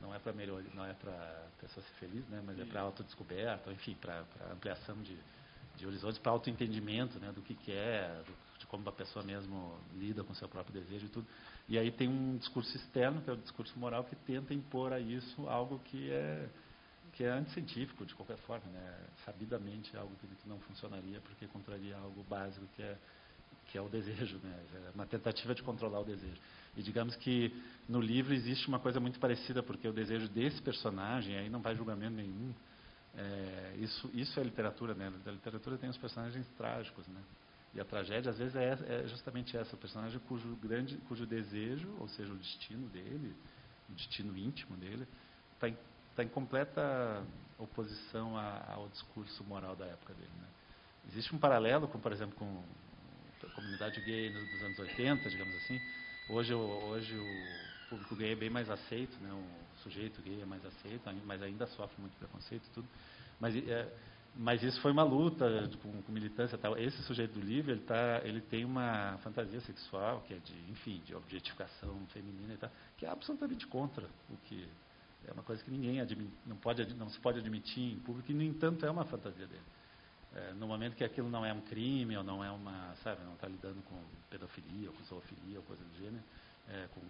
Não é para melhorar, não é para a pessoa ser feliz, né? Mas é para autodescoberta, enfim, para ampliação de horizontes, para autoentendimento, né? Do que é, de como a pessoa mesmo lida com o seu próprio desejo e tudo. E aí tem um discurso externo, que é o discurso moral, que tenta impor a isso algo que é anticientífico, de qualquer forma, né? Sabidamente algo que não funcionaria, porque contraria algo básico, que é o desejo, né? É uma tentativa de controlar o desejo. E digamos que no livro existe uma coisa muito parecida, porque o desejo desse personagem, aí não vai julgamento nenhum, isso é literatura, né? A literatura tem os personagens trágicos, né? E a tragédia, às vezes, é justamente essa, o personagem cujo desejo, ou seja, o destino dele, o destino íntimo dele, está em completa oposição ao discurso moral da época dele, né? Existe um paralelo, por exemplo, com a comunidade gay dos anos 80, digamos assim. Hoje o público gay é bem mais aceito, né? O sujeito gay é mais aceito, mas ainda sofre muito preconceito e tudo. Mas isso foi uma luta com militância e tal. Esse sujeito do livro, ele tem uma fantasia sexual, que é de objetificação feminina e tal, que é absolutamente contra o que é uma coisa que ninguém não se pode admitir em público, e, no entanto, é uma fantasia dele. No momento que aquilo não é um crime, ou não é não está lidando com pedofilia, ou com zoofilia, ou coisa do gênero, com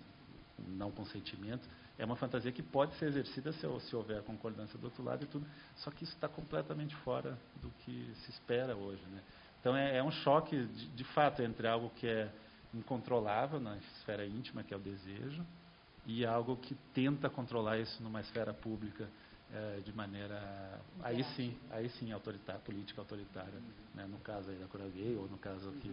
não consentimento, é uma fantasia que pode ser exercida se houver concordância do outro lado e tudo, só que isso está completamente fora do que se espera hoje, né? Então é um choque, de fato, entre algo que é incontrolável na esfera íntima, que é o desejo, e algo que tenta controlar isso numa esfera pública de maneira, aí sim, política autoritária, né? No caso aí da cura gay, ou no caso aqui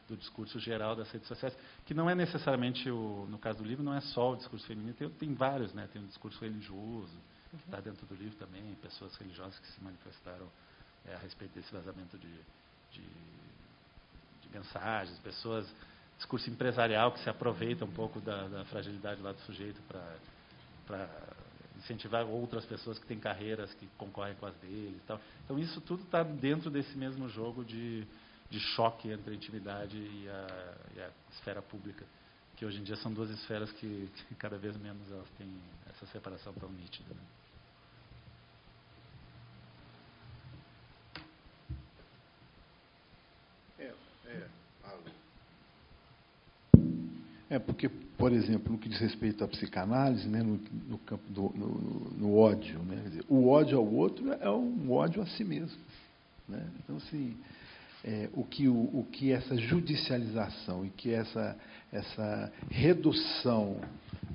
do discurso geral das redes sociais, que não é necessariamente, no caso do livro, não é só o discurso feminino, tem vários, né? Tem um discurso religioso, que está dentro do livro também, pessoas religiosas que se manifestaram a respeito desse vazamento de mensagens, discurso empresarial que se aproveita um pouco da fragilidade lá do sujeito para incentivar outras pessoas que têm carreiras que concorrem com as deles e tal. Então isso tudo está dentro desse mesmo jogo de choque entre a intimidade e a esfera pública, que hoje em dia são duas esferas que cada vez menos elas têm essa separação tão nítida, né? Porque, por exemplo, no que diz respeito à psicanálise, né, no campo no ódio, né, quer dizer, o ódio ao outro é um ódio a si mesmo, né? Então, assim, o que essa judicialização e que essa redução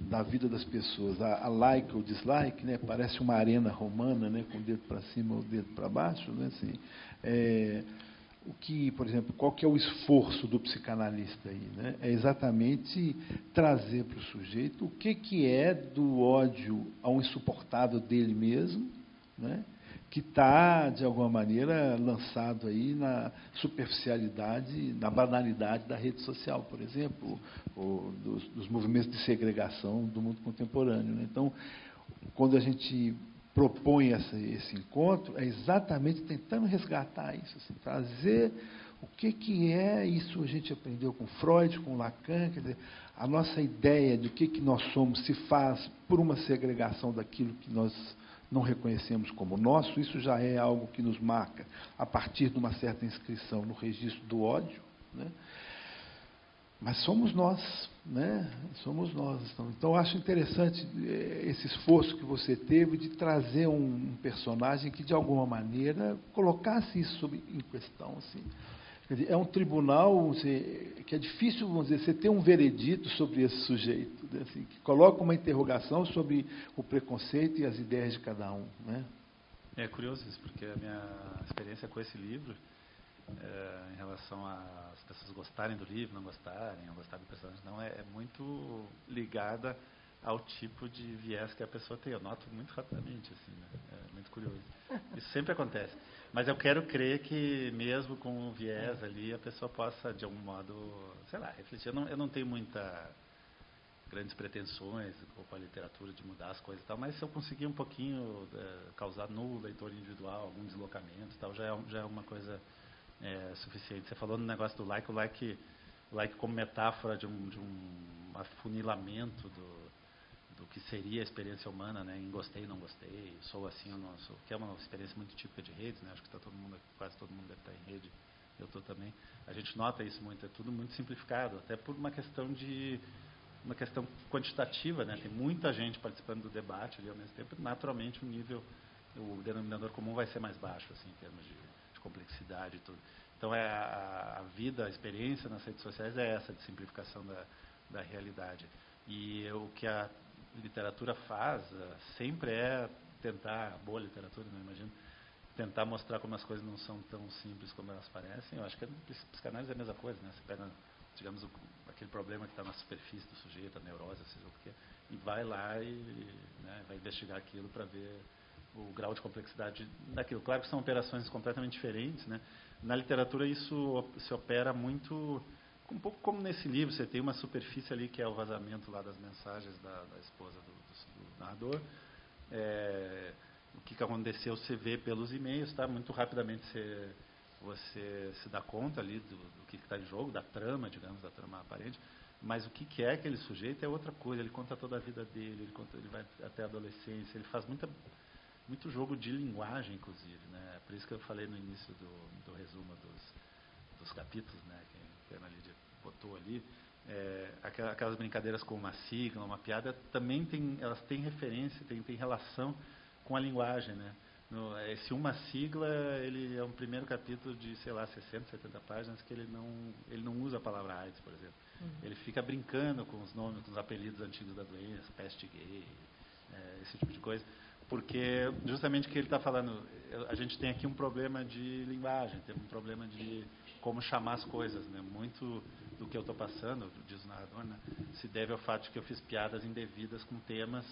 da vida das pessoas a like ou dislike, né, parece uma arena romana, né, com o dedo para cima ou o dedo para baixo, né, assim, por exemplo, qual que é o esforço do psicanalista aí, né? É exatamente trazer para o sujeito o que é do ódio ao insuportável dele mesmo, né? Que está, de alguma maneira, lançado aí na superficialidade, na banalidade da rede social, por exemplo, ou dos movimentos de segregação do mundo contemporâneo, né? Então, quando a gente propõe esse encontro, é exatamente tentando resgatar isso, assim, trazer o que é isso. A gente aprendeu com Freud, com Lacan, quer dizer, a nossa ideia de o que nós somos se faz por uma segregação daquilo que nós não reconhecemos como nosso. Isso já é algo que nos marca a partir de uma certa inscrição no registro do ódio, né? Mas somos nós, né? Somos nós. Então, eu acho interessante esse esforço que você teve de trazer um personagem que, de alguma maneira, colocasse isso em questão. Assim. Quer dizer, é um tribunal que é difícil, vamos dizer, você ter um veredito sobre esse sujeito, né? Assim, que coloca uma interrogação sobre o preconceito e as ideias de cada um, né? É curioso isso, porque a minha experiência com esse livro, em relação às pessoas gostarem do livro, não gostarem, ou gostarem do personagem, não, é muito ligada ao tipo de viés que a pessoa tem. Eu noto muito rapidamente, assim, né? É muito curioso. Isso sempre acontece. Mas eu quero crer que, mesmo com o viés ali, a pessoa possa, de algum modo, sei lá, refletir. Eu não tenho grandes pretensões com a literatura de mudar as coisas e tal, mas se eu conseguir um pouquinho causar no leitor individual algum deslocamento e tal, já é uma coisa suficiente. Você falou no negócio do like, o like como metáfora de um afunilamento do que seria a experiência humana, né? Em gostei, não gostei, sou assim ou não sou, que é uma experiência muito típica de redes, né? Acho que quase todo mundo deve estar em rede, eu estou também. A gente nota isso muito, é tudo muito simplificado, até por uma questão quantitativa, né? Tem muita gente participando do debate ali ao mesmo tempo, naturalmente o denominador comum vai ser mais baixo, assim, em termos de complexidade e tudo. Então, a vida, a experiência nas redes sociais é essa, de simplificação da realidade. E o que a literatura faz sempre é tentar, boa literatura, não imagino, tentar mostrar como as coisas não são tão simples como elas parecem. Eu acho que a psicanálise é a mesma coisa, né? Você pega, digamos, aquele problema que está na superfície do sujeito, a neurose, seja o que, e vai lá e vai investigar aquilo para ver o grau de complexidade daquilo. Claro que são operações completamente diferentes, né? Na literatura isso se opera muito, um pouco como nesse livro, você tem uma superfície ali que é o vazamento lá das mensagens da esposa do narrador. O que aconteceu você vê pelos e-mails, tá? Muito rapidamente você se dá conta ali do que está em jogo, da trama, digamos, da trama aparente, mas o que é aquele sujeito é outra coisa. Ele conta toda a vida dele, ele vai até a adolescência, ele faz muito jogo de linguagem, inclusive, né? Por isso que eu falei no início do resumo dos capítulos, né, que a Ana Lídia botou ali, aquelas brincadeiras com uma sigla, uma piada, também elas têm referência, têm relação com a linguagem, né? Esse uma sigla, ele é um primeiro capítulo de, sei lá, 60, 70 páginas, que ele não usa a palavra AIDS, por exemplo. Ele fica brincando com os nomes, com os apelidos antigos da doença, peste gay, esse tipo de coisa, porque justamente o que ele está falando, a gente tem aqui um problema de linguagem, tem um problema de como chamar as coisas, né? Muito do que eu estou passando, diz o narrador, né, se deve ao fato de que eu fiz piadas indevidas com temas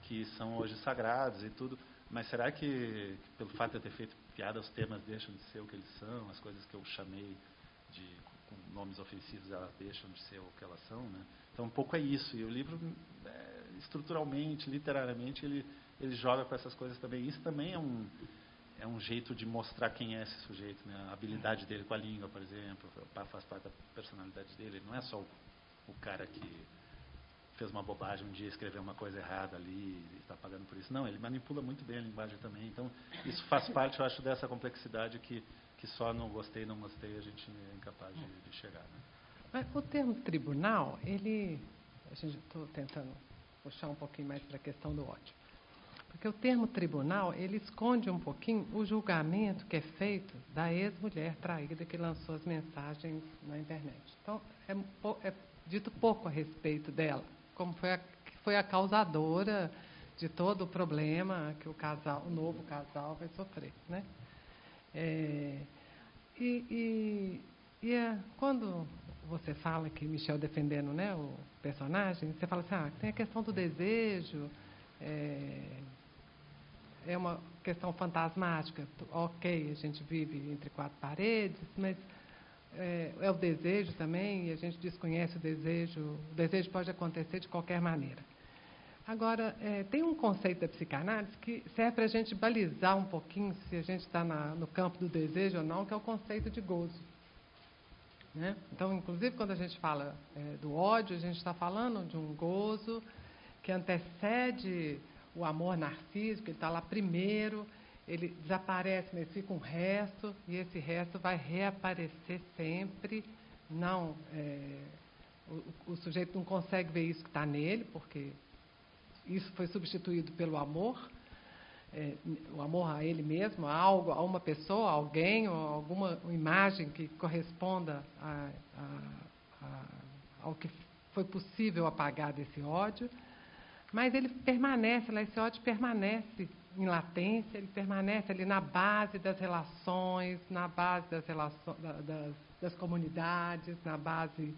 que são hoje sagrados e tudo. Mas será que pelo fato de eu ter feito piada, os temas deixam de ser o que eles são? As coisas que eu chamei com nomes ofensivos, elas deixam de ser o que elas são, né? Então, um pouco é isso. E o livro, estruturalmente, literariamente, ele joga com essas coisas também. Isso também é um jeito de mostrar quem é esse sujeito, né? A habilidade dele com a língua, por exemplo, faz parte da personalidade dele. Ele não é só o cara que fez uma bobagem um dia, escreveu uma coisa errada ali e está pagando por isso. Não, ele manipula muito bem a linguagem também. Então, isso faz parte, eu acho, dessa complexidade que só no gostei, não gostei, a gente é incapaz de chegar, né? Mas o termo tribunal, a gente estou tentando puxar um pouquinho mais para a questão do ódio. Porque o termo tribunal, ele esconde um pouquinho o julgamento que é feito da ex-mulher traída que lançou as mensagens na internet. Então, é dito pouco a respeito dela, como foi a causadora de todo o problema que o novo casal vai sofrer, né? Quando você fala que Michel defendendo, né, o personagem, você fala assim, tem a questão do desejo, é uma questão fantasmática. Ok, a gente vive entre quatro paredes, mas é o desejo também, e a gente desconhece o desejo pode acontecer de qualquer maneira. Agora, tem um conceito da psicanálise que serve para a gente balizar um pouquinho se a gente está no campo do desejo ou não, que é o conceito de gozo, né? Então, inclusive, quando a gente fala do ódio, a gente está falando de um gozo que antecede o amor narcísico, ele está lá primeiro, ele desaparece, mas fica um resto, e esse resto vai reaparecer sempre. Não, o sujeito não consegue ver isso que está nele, porque isso foi substituído pelo amor, o amor a ele mesmo, a algo, a uma pessoa, a alguém, ou alguma imagem que corresponda ao que foi possível apagar desse ódio. Mas ele permanece lá, esse ódio permanece em latência, ele permanece ali na base das relações, na base das comunidades, na base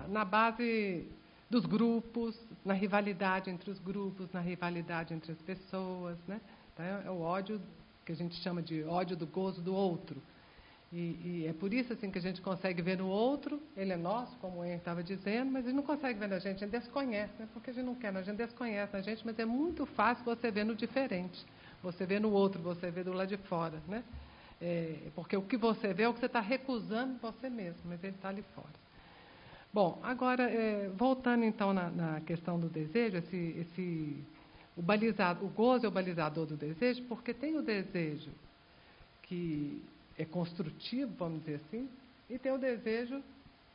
Na base dos grupos, na rivalidade entre os grupos, na rivalidade entre as pessoas, né? Então, é o ódio que a gente chama de ódio do gozo do outro. E é por isso assim que a gente consegue ver no outro, ele é nosso, como o Henry estava dizendo, mas ele não consegue ver na gente desconhece, né? Porque a gente não quer, a gente desconhece na gente, mas é muito fácil você ver no diferente. Você vê no outro, você vê do lado de fora, né? Porque o que você vê é o que você está recusando em você mesmo, mas ele está ali fora. Bom, agora, voltando então na questão do desejo, o gozo é o balizador do desejo, porque tem o desejo que é construtivo, vamos dizer assim, e tem o desejo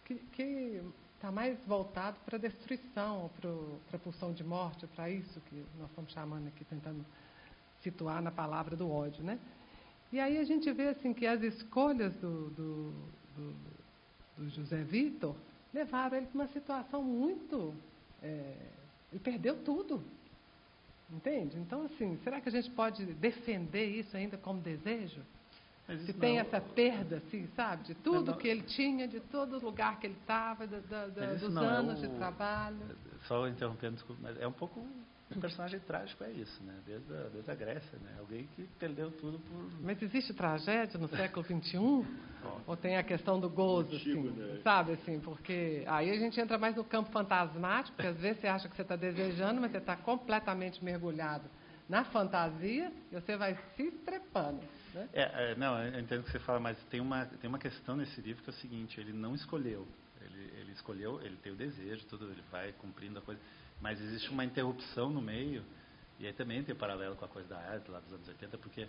que está mais voltado para a destruição, para a pulsão de morte, para isso que nós estamos chamando aqui, tentando situar na palavra do ódio, né? E aí a gente vê assim que as escolhas do José Vitor levaram ele para uma situação muito... ele perdeu tudo, entende? Então, assim, será que a gente pode defender isso ainda como desejo? Se tem essa perda, assim, sabe? De tudo que ele tinha, de todo lugar que ele estava, dos anos de trabalho. Só interrompendo, desculpa, mas é um pouco um personagem trágico, é isso, né? Desde a Grécia, né? Alguém que perdeu tudo por... Mas existe tragédia no século XXI? Ou tem a questão do gozo, assim, né? Sabe, assim, porque aí a gente entra mais no campo fantasmático, porque às vezes você acha que você está desejando, mas você está completamente mergulhado na fantasia e você vai se estrepando. Né? Não, eu entendo o que você fala, mas tem uma questão nesse livro que é o seguinte: ele não escolheu. Ele escolheu, ele tem o desejo, tudo, ele vai cumprindo a coisa, mas existe uma interrupção no meio, e aí também tem paralelo com a coisa da arte lá dos anos 80, porque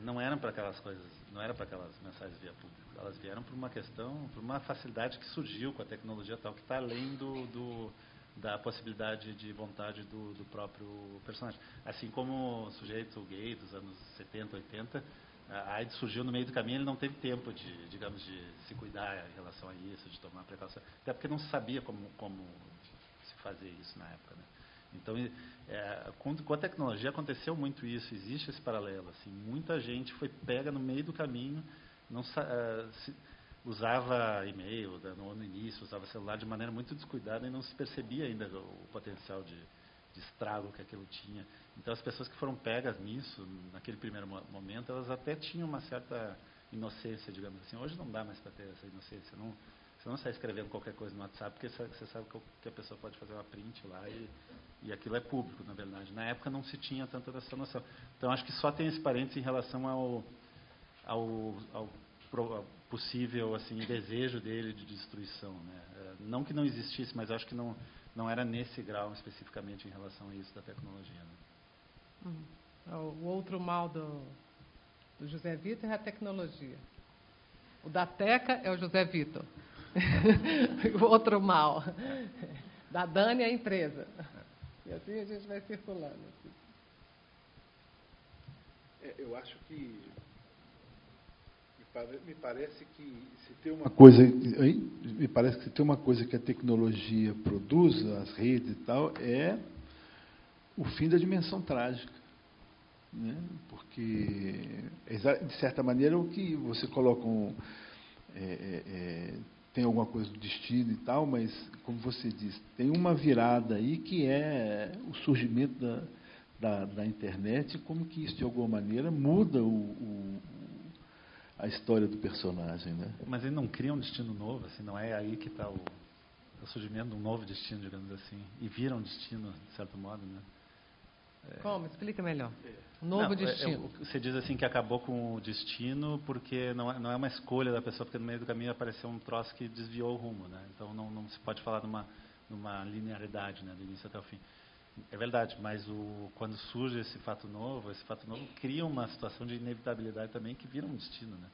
não eram para aquelas coisas, não era para aquelas mensagens via público, elas vieram por uma questão, por uma facilidade que surgiu com a tecnologia tal, que está além da possibilidade de vontade do próprio personagem. Assim como o sujeito gay dos anos 70, 80, a AIDS surgiu no meio do caminho, ele não teve tempo de se cuidar em relação a isso, de tomar precaução, até porque não sabia como se fazer isso na época, né? Então, com a tecnologia aconteceu muito isso, existe esse paralelo, assim, muita gente foi pega no meio do caminho, usava e-mail no início, usava celular de maneira muito descuidada e não se percebia ainda o potencial de estrago que aquilo tinha. Então, as pessoas que foram pegas nisso, naquele primeiro momento, elas até tinham uma certa inocência, digamos assim. Hoje não dá mais para ter essa inocência. Você não sai escrevendo qualquer coisa no WhatsApp, porque você sabe que a pessoa pode fazer uma print lá e aquilo é público, na verdade. Na época não se tinha tanta dessa noção. Então, acho que só tem esse parênteses em relação ao possível assim, desejo dele de destruição, né? Não que não existisse, mas acho que não era nesse grau especificamente em relação a isso da tecnologia, né? O outro mal do José Vitor é a tecnologia. O da Teca é o José Vitor. O outro mal da Dani é a empresa. E assim a gente vai circulando. Assim. Eu acho que me parece que se tem uma coisa, me parece que se tem uma coisa que a tecnologia produz, as redes e tal, é o fim da dimensão trágica, né? Porque de certa maneira o que você coloca tem alguma coisa do destino e tal, mas como você disse, tem uma virada aí que é o surgimento da internet, como que isso de alguma maneira muda a história do personagem, né? Mas ele não cria um destino novo, assim, não é aí que está o surgimento de um novo destino, digamos assim, e vira um destino, de certo modo, né? Como? Explica melhor. Novo destino. Você diz assim que acabou com o destino porque não é uma escolha da pessoa, porque no meio do caminho apareceu um troço que desviou o rumo, né? Então não se pode falar numa linearidade, né, do início até o fim. É verdade, mas quando surge esse fato novo cria uma situação de inevitabilidade também que vira um destino, né?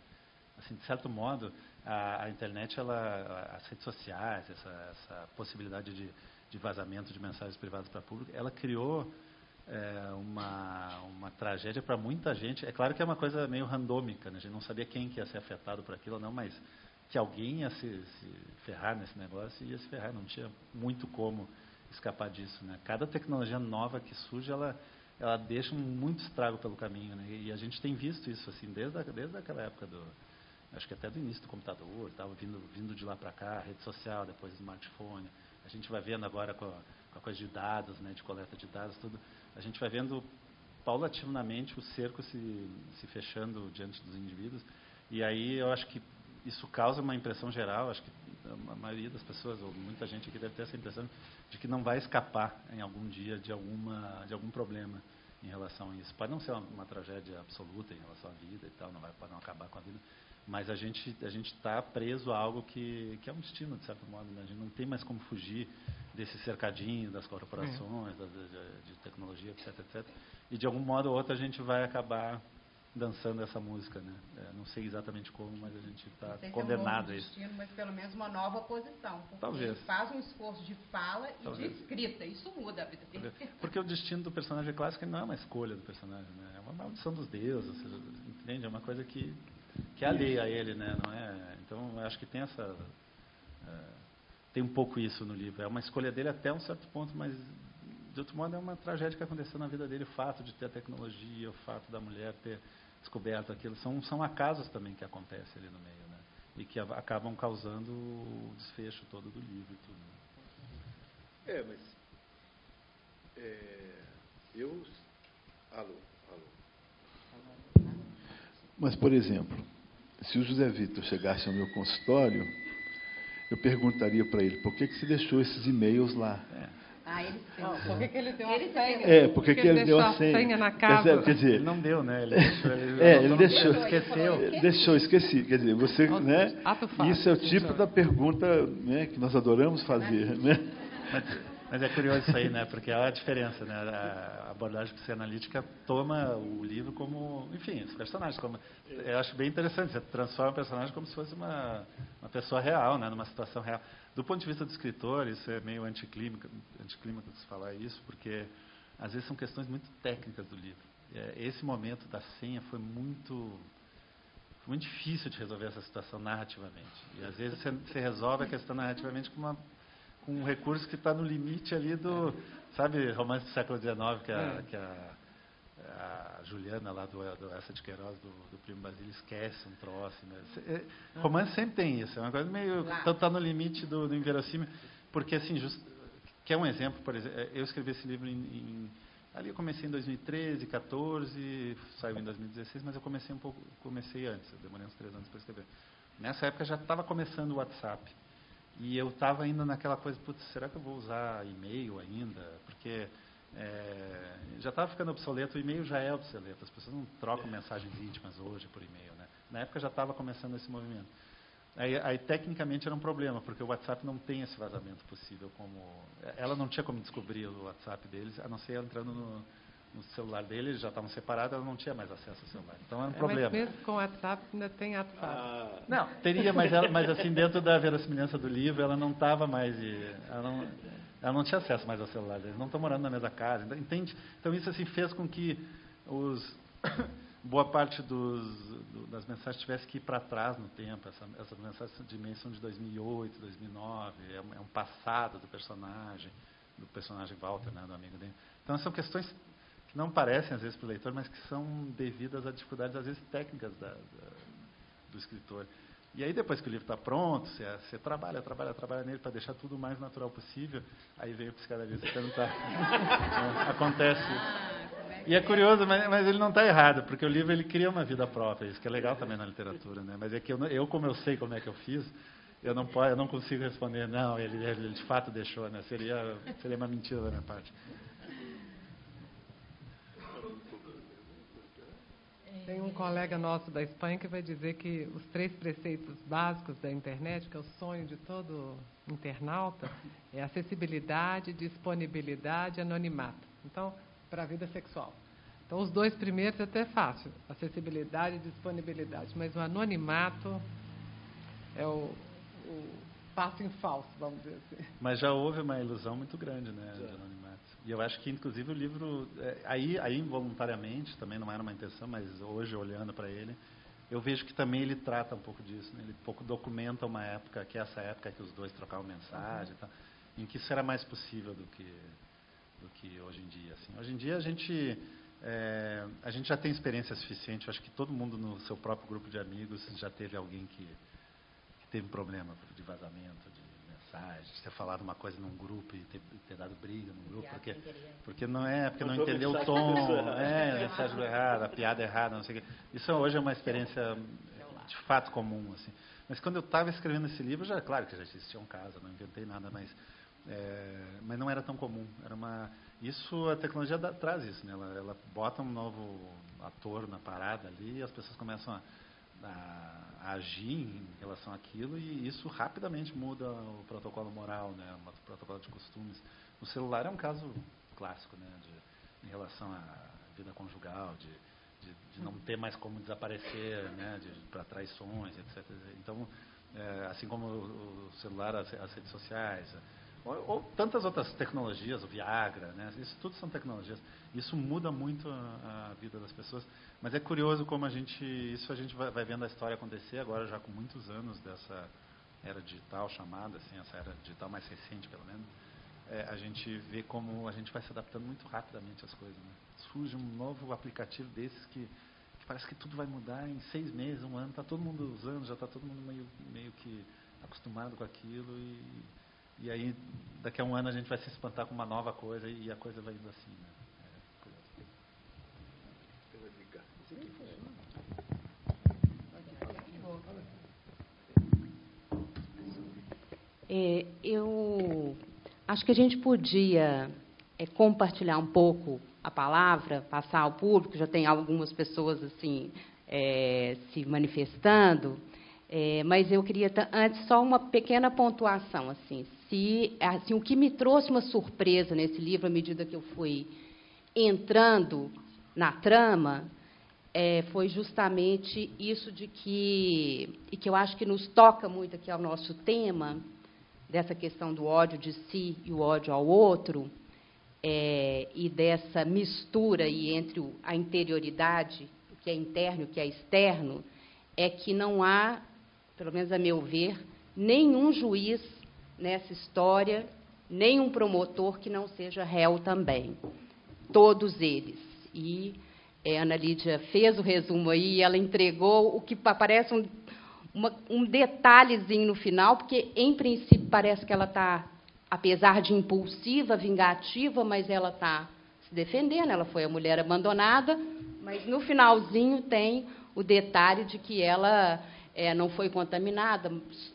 Assim, de certo modo, a internet, as redes sociais, essa possibilidade de vazamento de mensagens privadas para público, ela criou uma tragédia para muita gente. É claro que é uma coisa meio randômica, né? A gente não sabia quem que ia ser afetado por aquilo ou não, mas que alguém ia se ferrar nesse negócio, ia se ferrar, não tinha muito como escapar disso, né? Cada tecnologia nova que surge, ela deixa muito estrago pelo caminho, né? E a gente tem visto isso assim desde aquela época acho que até do início do computador, estava vindo de lá para cá, rede social, depois smartphone. A gente vai vendo agora com a coisa de dados, né, de coleta de dados, tudo. A gente vai vendo paulatinamente o cerco se fechando diante dos indivíduos. E aí eu acho que isso causa uma impressão geral, acho que a maioria das pessoas, ou muita gente aqui deve ter essa impressão, de que não vai escapar em algum dia de algum problema em relação a isso. Pode não ser uma tragédia absoluta em relação à vida e tal, pode não acabar com a vida, mas a gente está preso a algo que é um destino, de certo modo. Né? A gente não tem mais como fugir desse cercadinho das corporações, de tecnologia, etc, etc. E de algum modo ou outro a gente vai acabar dançando essa música, né? Não sei exatamente como, mas a gente está condenado a isso. Destino, mas pelo menos uma nova posição. Porque Talvez. ele faz um esforço de fala e de escrita. Isso muda a vida dele. Porque o destino do personagem clássico não é uma escolha do personagem, né? É uma maldição dos deuses, ou seja, entende? É uma coisa que é alheia a ele, né? Não é? Então, eu acho que tem tem um pouco isso no livro. É uma escolha dele até um certo ponto, mas de outro modo é uma tragédia que aconteceu na vida dele, o fato de ter a tecnologia, o fato da mulher ter descoberto aquilo, são acasos também que acontecem ali no meio, né? E que acabam causando o desfecho todo do livro e tudo. Alô. Mas, por exemplo, se o José Vitor chegasse ao meu consultório, eu perguntaria para ele, por que você deixou esses e-mails lá? Por que ele deu a senha? Por que ele deu a senha na casa? Quer dizer, ele não deu, né? Ele deixou. Esqueci. Quer dizer, você, né? Isso é o tipo da pergunta, né, que nós adoramos fazer, né? Mas é curioso isso aí, né? Porque há a diferença, né? A abordagem psicanalítica toma o livro como, enfim, os personagens como, eu acho bem interessante. Você transforma o personagem como se fosse uma pessoa real, né? Numa situação real. Do ponto de vista do escritor, isso é meio anticlímaco se falar isso, porque às vezes são questões muito técnicas do livro. Esse momento da senha foi muito difícil de resolver essa situação narrativamente. E às vezes você resolve a questão narrativamente com um recurso que está no limite ali do, sabe, romance do século XIX, que a Juliana lá do Essa de Queiroz, do Primo Basílio, esquece um troço. Né? Romance sempre tem isso, é uma coisa meio, está no limite do inverossímil, porque assim, quer um exemplo, por exemplo, eu escrevi esse livro ali eu comecei em 2013, 14, saiu em 2016, mas eu comecei antes, eu demorei uns 3 anos para escrever. Nessa época já estava começando o WhatsApp. E eu estava ainda naquela coisa, putz, será que eu vou usar e-mail ainda? Porque já estava ficando obsoleto, o e-mail já é obsoleto, as pessoas não trocam mensagens íntimas hoje por e-mail, né? Na época já estava começando esse movimento. Aí tecnicamente era um problema, porque o WhatsApp não tem esse vazamento possível, ela não tinha como descobrir o WhatsApp deles, a não ser entrando no celular dele, eles já estavam separados, ela não tinha mais acesso ao celular. Então era um problema. Mas mesmo com o WhatsApp ainda tem WhatsApp. Não, teria, mas assim, dentro da verossimilhança do livro, ela não estava mais... Ela não tinha acesso mais ao celular deles, não estão morando na mesma casa, entende? Então isso assim, fez com que boa parte das mensagens tivesse que ir para trás no tempo. Essa mensagem de dimensão de 2008, 2009, é um passado do personagem Walter, né, do amigo dele. Então são questões que não parecem, às vezes, para o leitor, mas que são devidas a dificuldades, às vezes, técnicas do escritor. E aí, depois que o livro está pronto, você trabalha nele para deixar tudo o mais natural possível, aí vem o psicanalista perguntar. Acontece. E é curioso, mas ele não está errado, porque o livro ele cria uma vida própria, isso que é legal também na literatura, né? Mas é que como eu sei como é que eu fiz, eu não consigo responder, não, ele de fato deixou, né? Seria uma mentira da minha parte. Tem um colega nosso da Espanha que vai dizer que os 3 preceitos básicos da internet, que é o sonho de todo internauta, é acessibilidade, disponibilidade e anonimato. Então, para a vida sexual. Então, os 2 primeiros é até fácil, acessibilidade e disponibilidade, mas o anonimato é o passo em falso, vamos dizer assim. Mas já houve uma ilusão muito grande, né, de anonimato. E eu acho que, inclusive, o livro, aí involuntariamente, também não era uma intenção, mas hoje, olhando para ele, eu vejo que também ele trata um pouco disso, né? Ele um pouco documenta uma época, que é essa época que os 2 trocavam mensagem, e tal, em que isso era mais possível do que hoje em dia. Assim. Hoje em dia a gente A gente já tem experiência suficiente, eu acho que todo mundo no seu próprio grupo de amigos já teve alguém que teve problema de vazamento, de mensagem, de ter falado uma coisa num grupo e ter dado briga no grupo, porque não entendeu o tom, a mensagem errada, a piada errada, não sei o quê. Isso hoje é uma experiência de fato comum, assim. Mas quando eu estava escrevendo esse livro, já claro que já existia um caso, não inventei nada, mas não era tão comum. Isso, a tecnologia traz isso, né? Ela bota um novo ator na parada ali e as pessoas começam a agir em relação àquilo, e isso rapidamente muda o protocolo moral, né? O protocolo de costumes. O celular é um caso clássico, né? Em relação à vida conjugal, de não ter mais como desaparecer, né? Para traições, etc. Então, assim como o celular, as redes sociais, ou tantas outras tecnologias, o Viagra, né? Isso tudo são tecnologias. Isso muda muito a vida das pessoas. Mas é curioso como a gente vai vendo a história acontecer agora, já com muitos anos dessa era digital chamada, assim, essa era digital mais recente, pelo menos. A gente vê como a gente vai se adaptando muito rapidamente às coisas, né? Surge um novo aplicativo desses que parece que tudo vai mudar em 6 meses, 1 ano, está todo mundo usando, já está todo mundo meio que acostumado com aquilo, e aí daqui a 1 ano a gente vai se espantar com uma nova coisa e a coisa vai indo assim, né? Eu acho que a gente podia compartilhar um pouco a palavra, passar ao público, já tem algumas pessoas assim se manifestando, mas eu queria antes só uma pequena pontuação, assim, o que me trouxe uma surpresa nesse livro à medida que eu fui entrando na trama foi justamente isso de que eu acho que nos toca muito aqui ao nosso tema, dessa questão do ódio de si e o ódio ao outro, e dessa mistura aí entre a interioridade, o que é interno e o que é externo, é que não há, pelo menos a meu ver, nenhum juiz nessa história, nenhum promotor que não seja réu também. Todos eles. E a Ana Lídia fez o resumo aí, ela entregou o que parece um detalhezinho no final, porque, em princípio, parece que ela está, apesar de impulsiva, vingativa, mas ela está se defendendo, ela foi a mulher abandonada, mas, no finalzinho, tem o detalhe de que ela não foi contaminada,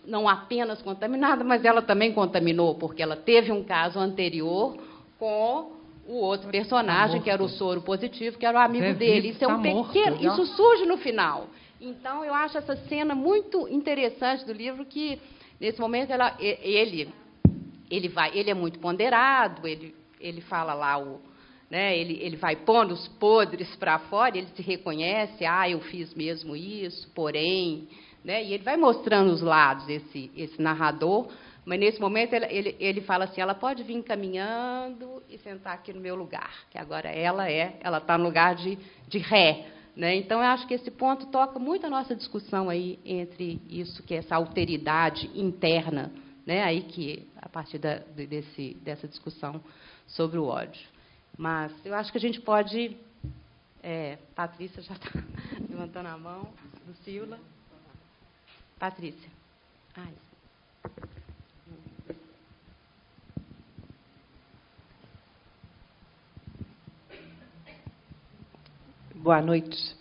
não apenas contaminada, mas ela também contaminou, porque ela teve um caso anterior com o outro personagem, que era o soro positivo, que era o amigo dele. Isso é um pequeno, isso surge no final. Então, eu acho essa cena muito interessante do livro, que, nesse momento, ele é muito ponderado, ele fala lá, ele vai pondo os podres para fora, ele se reconhece, eu fiz mesmo isso, porém, né, e ele vai mostrando os lados, esse narrador, mas, nesse momento, ele fala assim, ela pode vir caminhando e sentar aqui no meu lugar, que agora ela está no lugar de ré. Né? Então, eu acho que esse ponto toca muito a nossa discussão aí entre isso, que é essa alteridade interna, né? Aí que, a partir dessa discussão sobre o ódio. Mas eu acho que a gente pode... Patrícia já está levantando a mão, Lucila. Patrícia. Boa noite.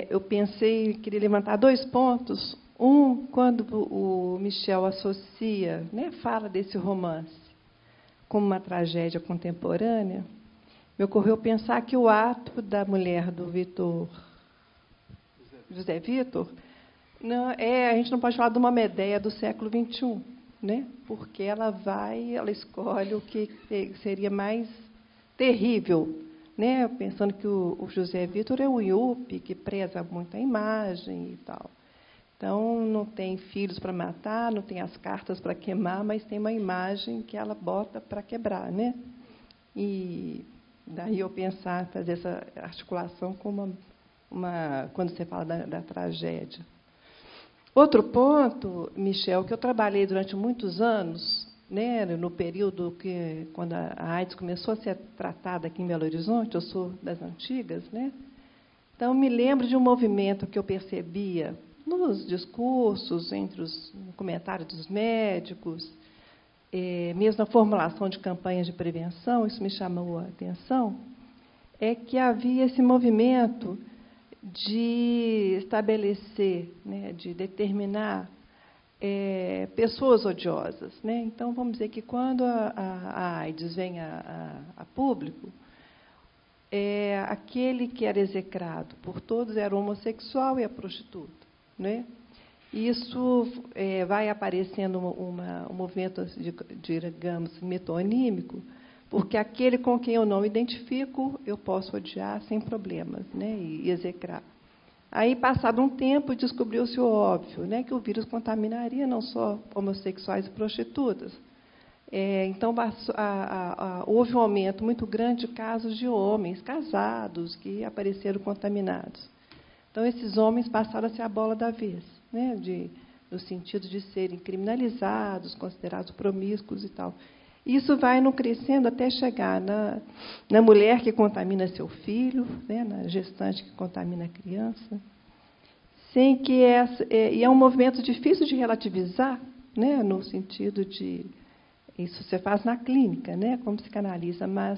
Eu queria levantar 2 pontos. Quando o Michel associa, né, fala desse romance como uma tragédia contemporânea, me ocorreu pensar que o ato da mulher do José Vitor, a gente não pode falar de uma Medéia do século XXI, né, porque ela escolhe o que seria mais terrível, né, pensando que o José Vitor é um íope que preza muito a imagem e tal. Então, não tem filhos para matar, não tem as cartas para queimar, mas tem uma imagem que ela bota para quebrar, né? E daí eu fazer essa articulação com quando você fala da tragédia. Outro ponto, Michel, que eu trabalhei durante muitos anos né, no período quando a AIDS começou a ser tratada aqui em Belo Horizonte, eu sou das antigas, né? Então, me lembro de um movimento que eu percebia nos discursos, no comentário dos médicos, mesmo na formulação de campanhas de prevenção, isso me chamou a atenção, é que havia esse movimento de estabelecer, né, de determinar pessoas odiosas, né? Então, vamos dizer que quando a AIDS vem a público, aquele que era execrado por todos era o homossexual e a prostituta, né? Isso vai aparecendo um movimento, digamos, metonímico, porque aquele com quem eu não me identifico, eu posso odiar sem problemas, né, e execrar. Aí, passado um tempo, descobriu-se o óbvio, né, que o vírus contaminaria não só homossexuais e prostitutas. Então, houve um aumento muito grande de casos de homens casados que apareceram contaminados. Então, esses homens passaram a ser a bola da vez, né, no sentido de serem criminalizados, considerados promíscuos e tal. Isso vai no crescendo até chegar na mulher que contamina seu filho, né, na gestante que contamina a criança, sem que e é um movimento difícil de relativizar, né, no sentido de isso você faz na clínica, né, como psicanalista, mas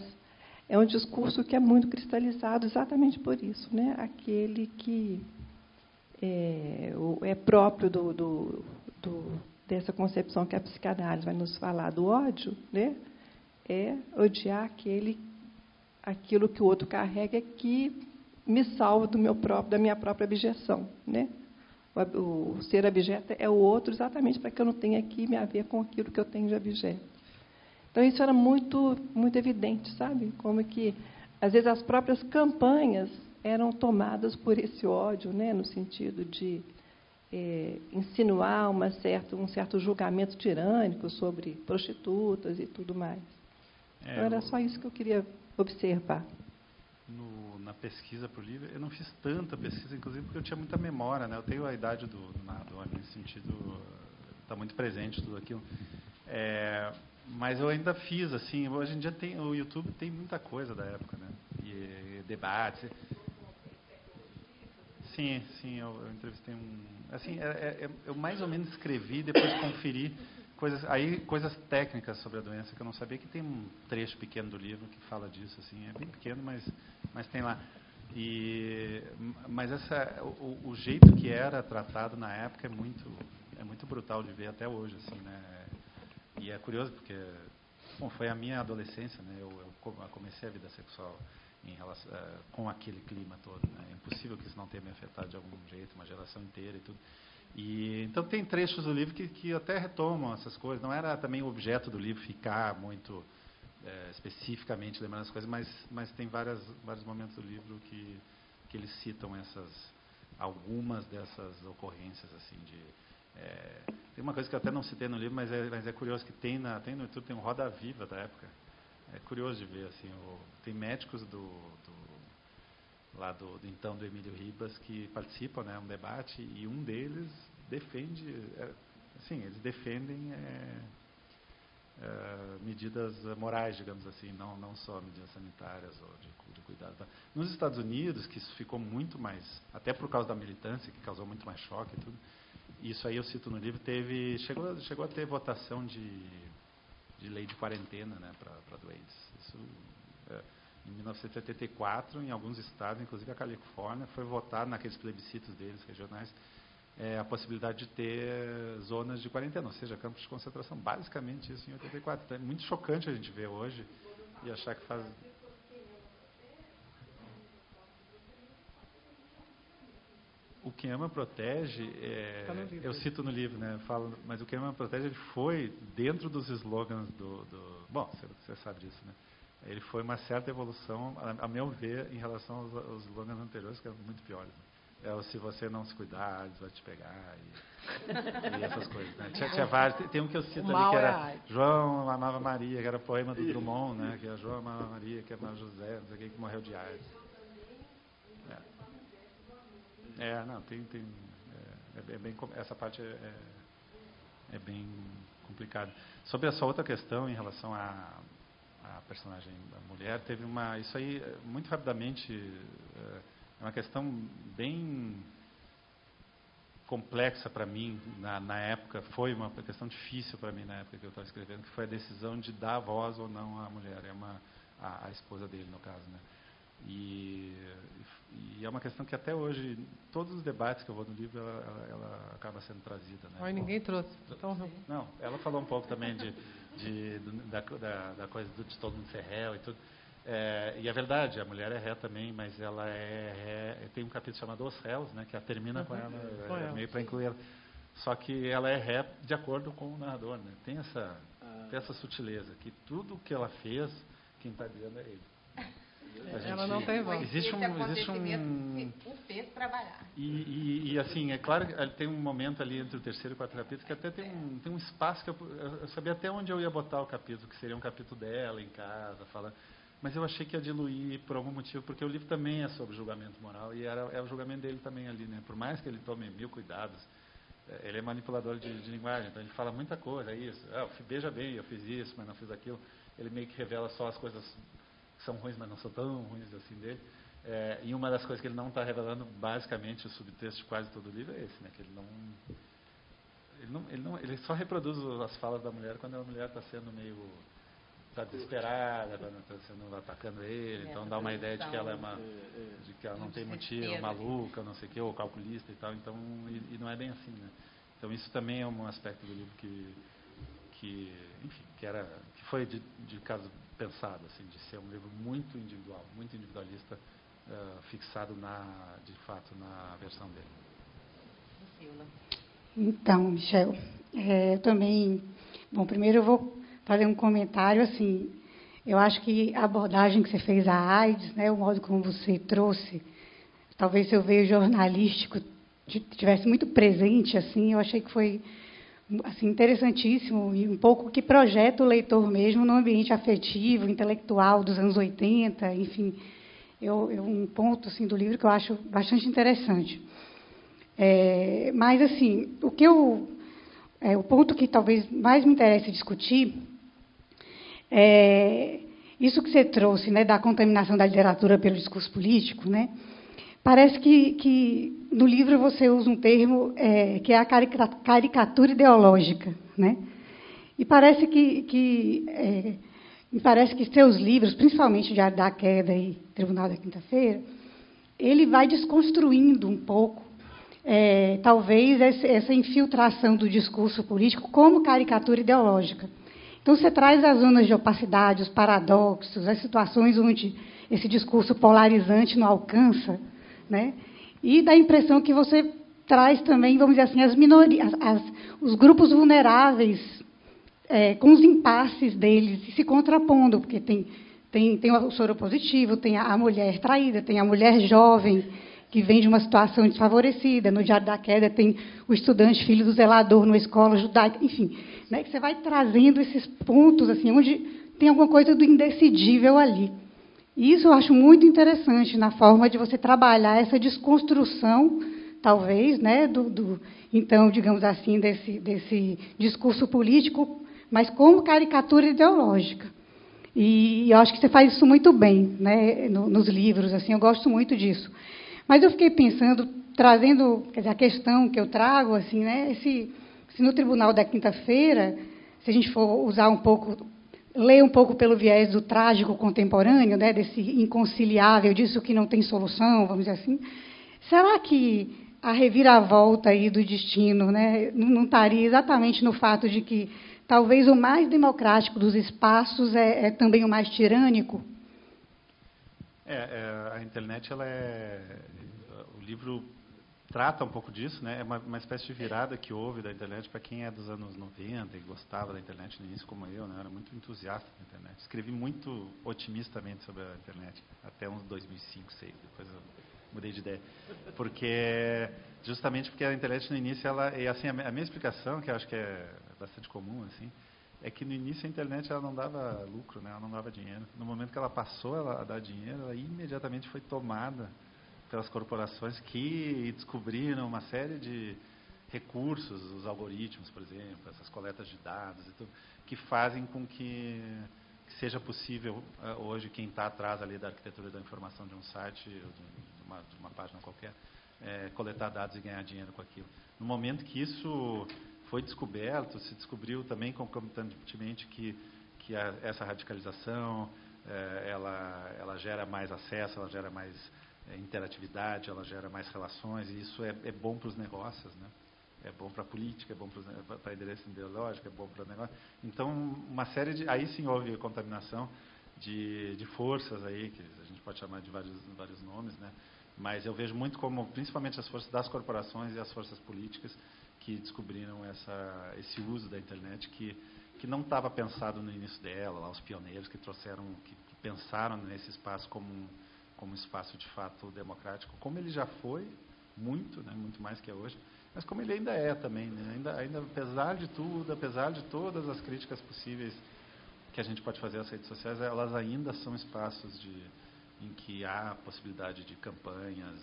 é um discurso que é muito cristalizado exatamente por isso, né, aquele que é próprio dessa concepção que a psicanálise vai nos falar do ódio, né, é odiar aquilo que o outro carrega que me salva da minha própria abjeção, né? O ser abjeto é o outro exatamente para que eu não tenha que me haver com aquilo que eu tenho de abjeto. Então, isso era muito, muito evidente, sabe? Como que, às vezes, as próprias campanhas eram tomadas por esse ódio, né? No sentido de insinuar um certo julgamento tirânico sobre prostitutas e tudo mais. Então, era só isso que eu queria observar. Na pesquisa para o livro, eu não fiz tanta pesquisa, inclusive porque eu tinha muita memória, né? Eu tenho a idade do Nador, nesse sentido, está muito presente tudo aquilo. Mas eu ainda fiz, assim, hoje em dia o YouTube tem muita coisa da época, né? E debates. Sim, eu entrevistei assim, eu mais ou menos escrevi, depois conferi coisas técnicas sobre a doença que eu não sabia, que tem um trecho pequeno do livro que fala disso, assim, é bem pequeno, mas tem lá. Mas o jeito que era tratado na época é muito brutal de ver até hoje, assim, né? E é curioso porque, bom, foi a minha adolescência, né? Eu comecei a vida sexual com aquele clima todo, né? É impossível que isso não tenha me afetado de algum jeito, uma geração inteira e tudo. Então, tem trechos do livro que até retomam essas coisas. Não era também o objeto do livro ficar muito especificamente lembrando as coisas, mas tem vários momentos do livro que eles citam algumas dessas ocorrências, assim, tem uma coisa que eu até não citei no livro, mas é curioso que tem no YouTube, tem um Roda Viva da época. É curioso de ver, assim, tem médicos do Emílio Ribas que participam, né, um debate, e um deles defende, eles defendem medidas morais, digamos assim, não só medidas sanitárias ou de cuidado. Nos Estados Unidos, que isso ficou muito mais, até por causa da militância, que causou muito mais choque e tudo, isso aí eu cito no livro, chegou a ter votação de lei de quarentena, né, para doentes. Isso, em 1974, em alguns estados, inclusive a Califórnia, foi votar naqueles plebiscitos deles, regionais, a possibilidade de ter zonas de quarentena, ou seja, campos de concentração. Basicamente isso em 84. Então, é muito chocante a gente ver hoje e achar que faz... O Quem Ama Protege, eu cito no livro, né, mas o Quem Ama Protege, ele foi dentro dos slogans bom, você sabe disso, né? Ele foi uma certa evolução, a meu ver, em relação aos slogans anteriores, que eram muito piores. Se você não se cuidar, eles vão te pegar, e essas coisas, né? Tinha vários, tem um que eu cito ali, que era João amava Maria, que era poema do Drummond, né, que era João amava Maria, que amava José, não sei quem, que morreu de AIDS. Não, tem bem, essa parte é bem complicado. Sobre a sua outra questão em relação à personagem da mulher, teve isso aí, muito rapidamente, é uma questão bem complexa para mim na época, foi uma questão difícil para mim na época que eu estava escrevendo, que foi a decisão de dar voz ou não à mulher, a esposa dele, no caso, né? E é uma questão que até hoje, todos os debates que eu vou no livro, ela acaba sendo trazida, né? Mas ninguém trouxe. Então, não, ela falou um pouco também da coisa de todo mundo ser réu e tudo. E é verdade, a mulher é ré também, mas ela tem um capítulo chamado Os Réus, né, que termina com ela, meio para incluir ela. Só que ela é ré de acordo com o narrador, né? Tem essa sutileza, que tudo que ela fez, quem está dizendo é ele. Ela não tem voz. Existe um o fez trabalhar. E assim, é claro que tem um momento ali entre o terceiro e o quarto capítulo que até tem um espaço que eu sabia até onde eu ia botar o capítulo, que seria um capítulo dela em casa, falando. Mas eu achei que ia diluir por algum motivo, porque o livro também é sobre julgamento moral e é o julgamento dele também ali, né? Por mais que ele tome 1000 cuidados, ele é manipulador de linguagem, então ele fala muita coisa, isso. Veja bem, eu fiz isso, mas não fiz aquilo. Ele meio que revela só as coisas que são ruins, mas não são tão ruins assim dele. E uma das coisas que ele não está revelando, basicamente, o subtexto de quase todo o livro é esse, né? Que ele só reproduz as falas da mulher quando a mulher está sendo meio desesperada, está sendo atacando ele, então dá uma ideia de que ela de que ela não tem motivo, maluca, não sei o que, ou calculista e tal, então e não é bem assim, né? Então isso também é um aspecto do livro que foi de caso pensado, assim, de ser um livro muito individual, muito individualista, fixado de fato na versão dele. Então, Michel, eu também, bom, primeiro eu vou fazer um comentário, assim, eu acho que a abordagem que você fez à AIDS, né, o modo como você trouxe, talvez seu veio jornalístico tivesse muito presente, assim, eu achei que foi assim, interessantíssimo e um pouco que projeta o leitor mesmo no ambiente afetivo, intelectual dos anos 80, enfim, um ponto assim, do livro que eu acho bastante interessante. Mas, assim, o ponto que talvez mais me interesse discutir isso que você trouxe, né, da contaminação da literatura pelo discurso político, né? Parece que no livro você usa um termo que é a caricatura ideológica, né? E parece me parece que seus livros, principalmente Diário da Queda e Tribunal da Quinta-feira, ele vai desconstruindo um pouco, talvez, essa infiltração do discurso político como caricatura ideológica. Então, você traz as zonas de opacidade, os paradoxos, as situações onde esse discurso polarizante não alcança, né? E dá a impressão que você traz também, vamos dizer assim, as minorias, os grupos vulneráveis, com os impasses deles, se contrapondo, porque tem o soro positivo, tem a mulher traída, tem a mulher jovem, que vem de uma situação desfavorecida. No Diário da Queda tem o estudante filho do zelador numa escola judaica, enfim, né, que você vai trazendo esses pontos assim, onde tem alguma coisa do indecidível ali. E isso eu acho muito interessante na forma de você trabalhar essa desconstrução, talvez, né, então, digamos assim, desse discurso político, mas como caricatura ideológica. E eu acho que você faz isso muito bem, né, nos livros, assim, eu gosto muito disso. Mas eu fiquei pensando, trazendo, quer dizer, a questão que eu trago, assim, né, se no Tribunal da Quinta-feira, se a gente for usar ler um pouco pelo viés do trágico contemporâneo, né, desse inconciliável, disso que não tem solução, vamos dizer assim, será que a reviravolta aí do destino, né, não estaria exatamente no fato de que talvez o mais democrático dos espaços é também o mais tirânico? A internet, o livro trata um pouco disso, né? É uma espécie de virada que houve da internet para quem é dos anos 90 e gostava da internet no início, como eu, né? Eu era muito entusiasta da internet. Escrevi muito otimistamente sobre a internet, até uns 2005, 2006, depois eu mudei de ideia. Justamente porque a internet no início, assim, a minha explicação, que eu acho que é bastante comum, assim, é que no início a internet ela não dava lucro, né? Ela não dava dinheiro. No momento que ela passou a dar dinheiro, ela imediatamente foi tomada pelas corporações que descobriram uma série de recursos, os algoritmos, por exemplo, essas coletas de dados, e tudo, que fazem com que seja possível, hoje, quem está atrás ali da arquitetura da informação de um site, de uma página qualquer, coletar dados e ganhar dinheiro com aquilo. No momento que isso foi descoberto, se descobriu também concomitantemente que essa radicalização, ela gera mais acesso, ela gera mais interatividade, ela gera mais relações, e isso é bom para os negócios, né? É bom para a política, é bom para a endereço ideológico, é bom para o negócio. Então, uma série de... Aí sim houve contaminação de forças aí, que a gente pode chamar de vários nomes, né? Mas eu vejo muito como, principalmente as forças das corporações e as forças políticas, que descobriram esse uso da internet que não estava pensado no início dela, lá os pioneiros que trouxeram, que pensaram nesse espaço como um espaço de fato democrático, como ele já foi, muito, né, muito mais que é hoje, mas como ele ainda é também, né, ainda apesar de tudo, apesar de todas as críticas possíveis que a gente pode fazer às redes sociais, elas ainda são espaços em que há possibilidade de campanhas,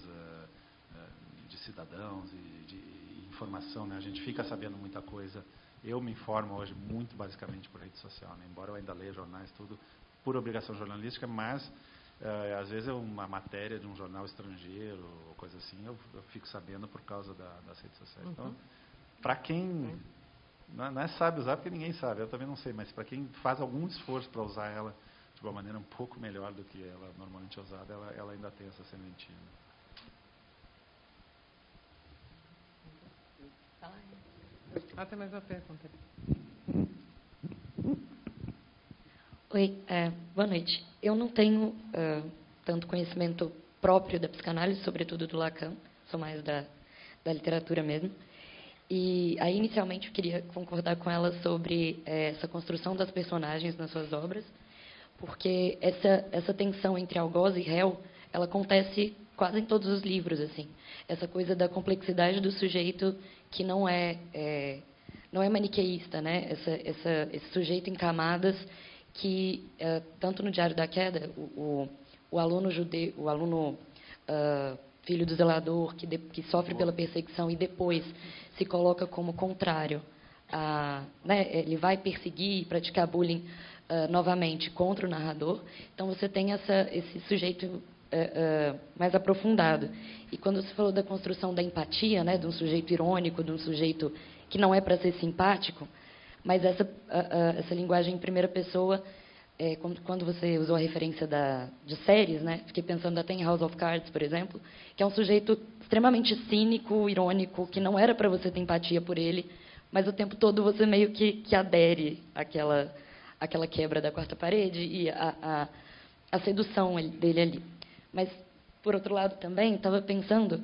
de cidadãos e de informação, né? A gente fica sabendo muita coisa. Eu me informo hoje muito basicamente por rede social, né? Embora eu ainda leia jornais, tudo por obrigação jornalística, mas às vezes uma matéria de um jornal estrangeiro, ou coisa assim, eu fico sabendo por causa das redes sociais. Então, para quem não é sabe usar, porque ninguém sabe, eu também não sei, mas para quem faz algum esforço para usar ela de uma maneira um pouco melhor do que ela normalmente é usada, ela ainda tem essa sementinha. Tem mais uma pergunta. Oi, boa noite. Eu não tenho tanto conhecimento próprio da psicanálise, sobretudo do Lacan, sou mais da literatura mesmo. E aí, inicialmente, eu queria concordar com ela sobre essa construção das personagens nas suas obras, porque essa tensão entre algoz e réu, ela acontece quase em todos os livros, assim. Essa coisa da complexidade do sujeito que não é maniqueísta, né? Esse sujeito em camadas que, tanto no Diário da Queda, o aluno judeu, o aluno filho do zelador, que sofre pela perseguição e depois se coloca como contrário, né? Ele vai perseguir e praticar bullying novamente contra o narrador. Então, você tem esse sujeito mais aprofundado. E quando você falou da construção da empatia, né, de um sujeito irônico, de um sujeito que não é para ser simpático, mas essa linguagem em primeira pessoa, quando você usou a referência de séries, né, fiquei pensando até em House of Cards, por exemplo, que é um sujeito extremamente cínico, irônico, que não era para você ter empatia por ele, mas o tempo todo você meio que adere àquela quebra da quarta parede e a sedução dele ali. Mas, por outro lado, também estava pensando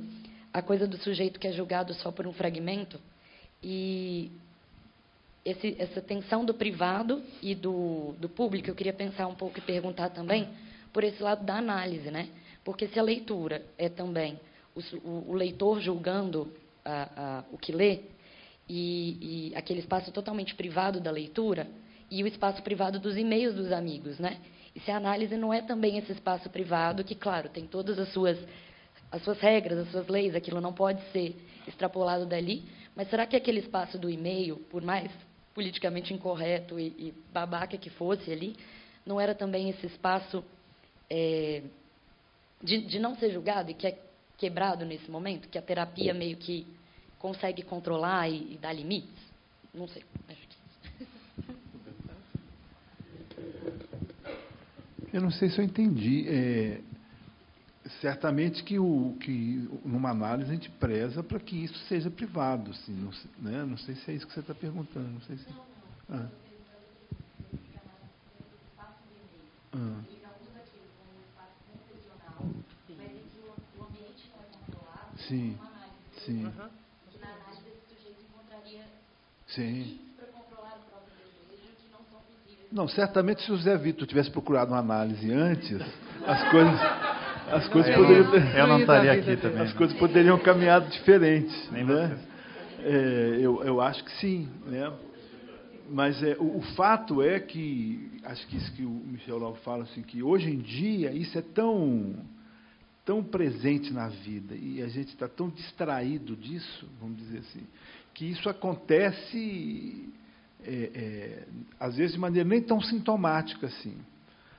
a coisa do sujeito que é julgado só por um fragmento e essa tensão do privado e do público. Eu queria pensar um pouco e perguntar também por esse lado da análise, né? Porque se a leitura é também o leitor julgando o que lê e aquele espaço totalmente privado da leitura e o espaço privado dos e-mails dos amigos, né? E se a análise não é também esse espaço privado, que, claro, tem todas as suas regras, as suas leis, aquilo não pode ser extrapolado dali, mas será que aquele espaço do e-mail, por mais politicamente incorreto e babaca que fosse ali, não era também esse espaço de não ser julgado e que é quebrado nesse momento, que a terapia meio que consegue controlar e dar limites? Não sei, acho que... Eu não sei se eu entendi. Certamente que numa análise a gente preza para que isso seja privado, assim, né? Não sei se é isso que você está perguntando. Não sei se... Sim, sim. Que na análise esse sujeito encontraria sim. para controlar o próprio desejo que não são possíveis. Não, certamente se o Zé Vitor tivesse procurado uma análise antes, as coisas poderiam ter... Eu não estaria aqui também. As coisas poderiam caminhar diferentes. Nem né? Eu acho que sim. Né? Mas o fato é que, acho que isso que o Michel Laub fala, assim, que hoje em dia isso é tão tão presente na vida e a gente está tão distraído disso, vamos dizer assim, que isso acontece, às vezes, de maneira nem tão sintomática assim.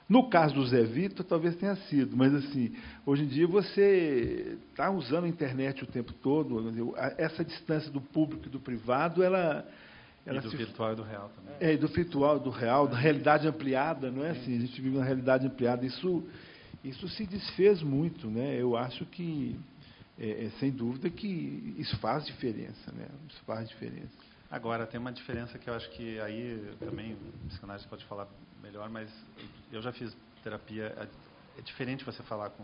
No caso do Zé Vitor, talvez tenha sido, mas assim, hoje em dia você está usando a internet o tempo todo, essa distância do público e do privado, ela e do virtual e do real também. E do virtual e do real, da realidade ampliada, não é assim? A gente vive uma realidade ampliada, isso se desfez muito, né? Eu acho que, sem dúvida, que isso faz diferença, né? Isso faz diferença. Agora, tem uma diferença que eu acho que aí também o psicanalista pode falar melhor, mas eu já fiz terapia. É diferente você falar com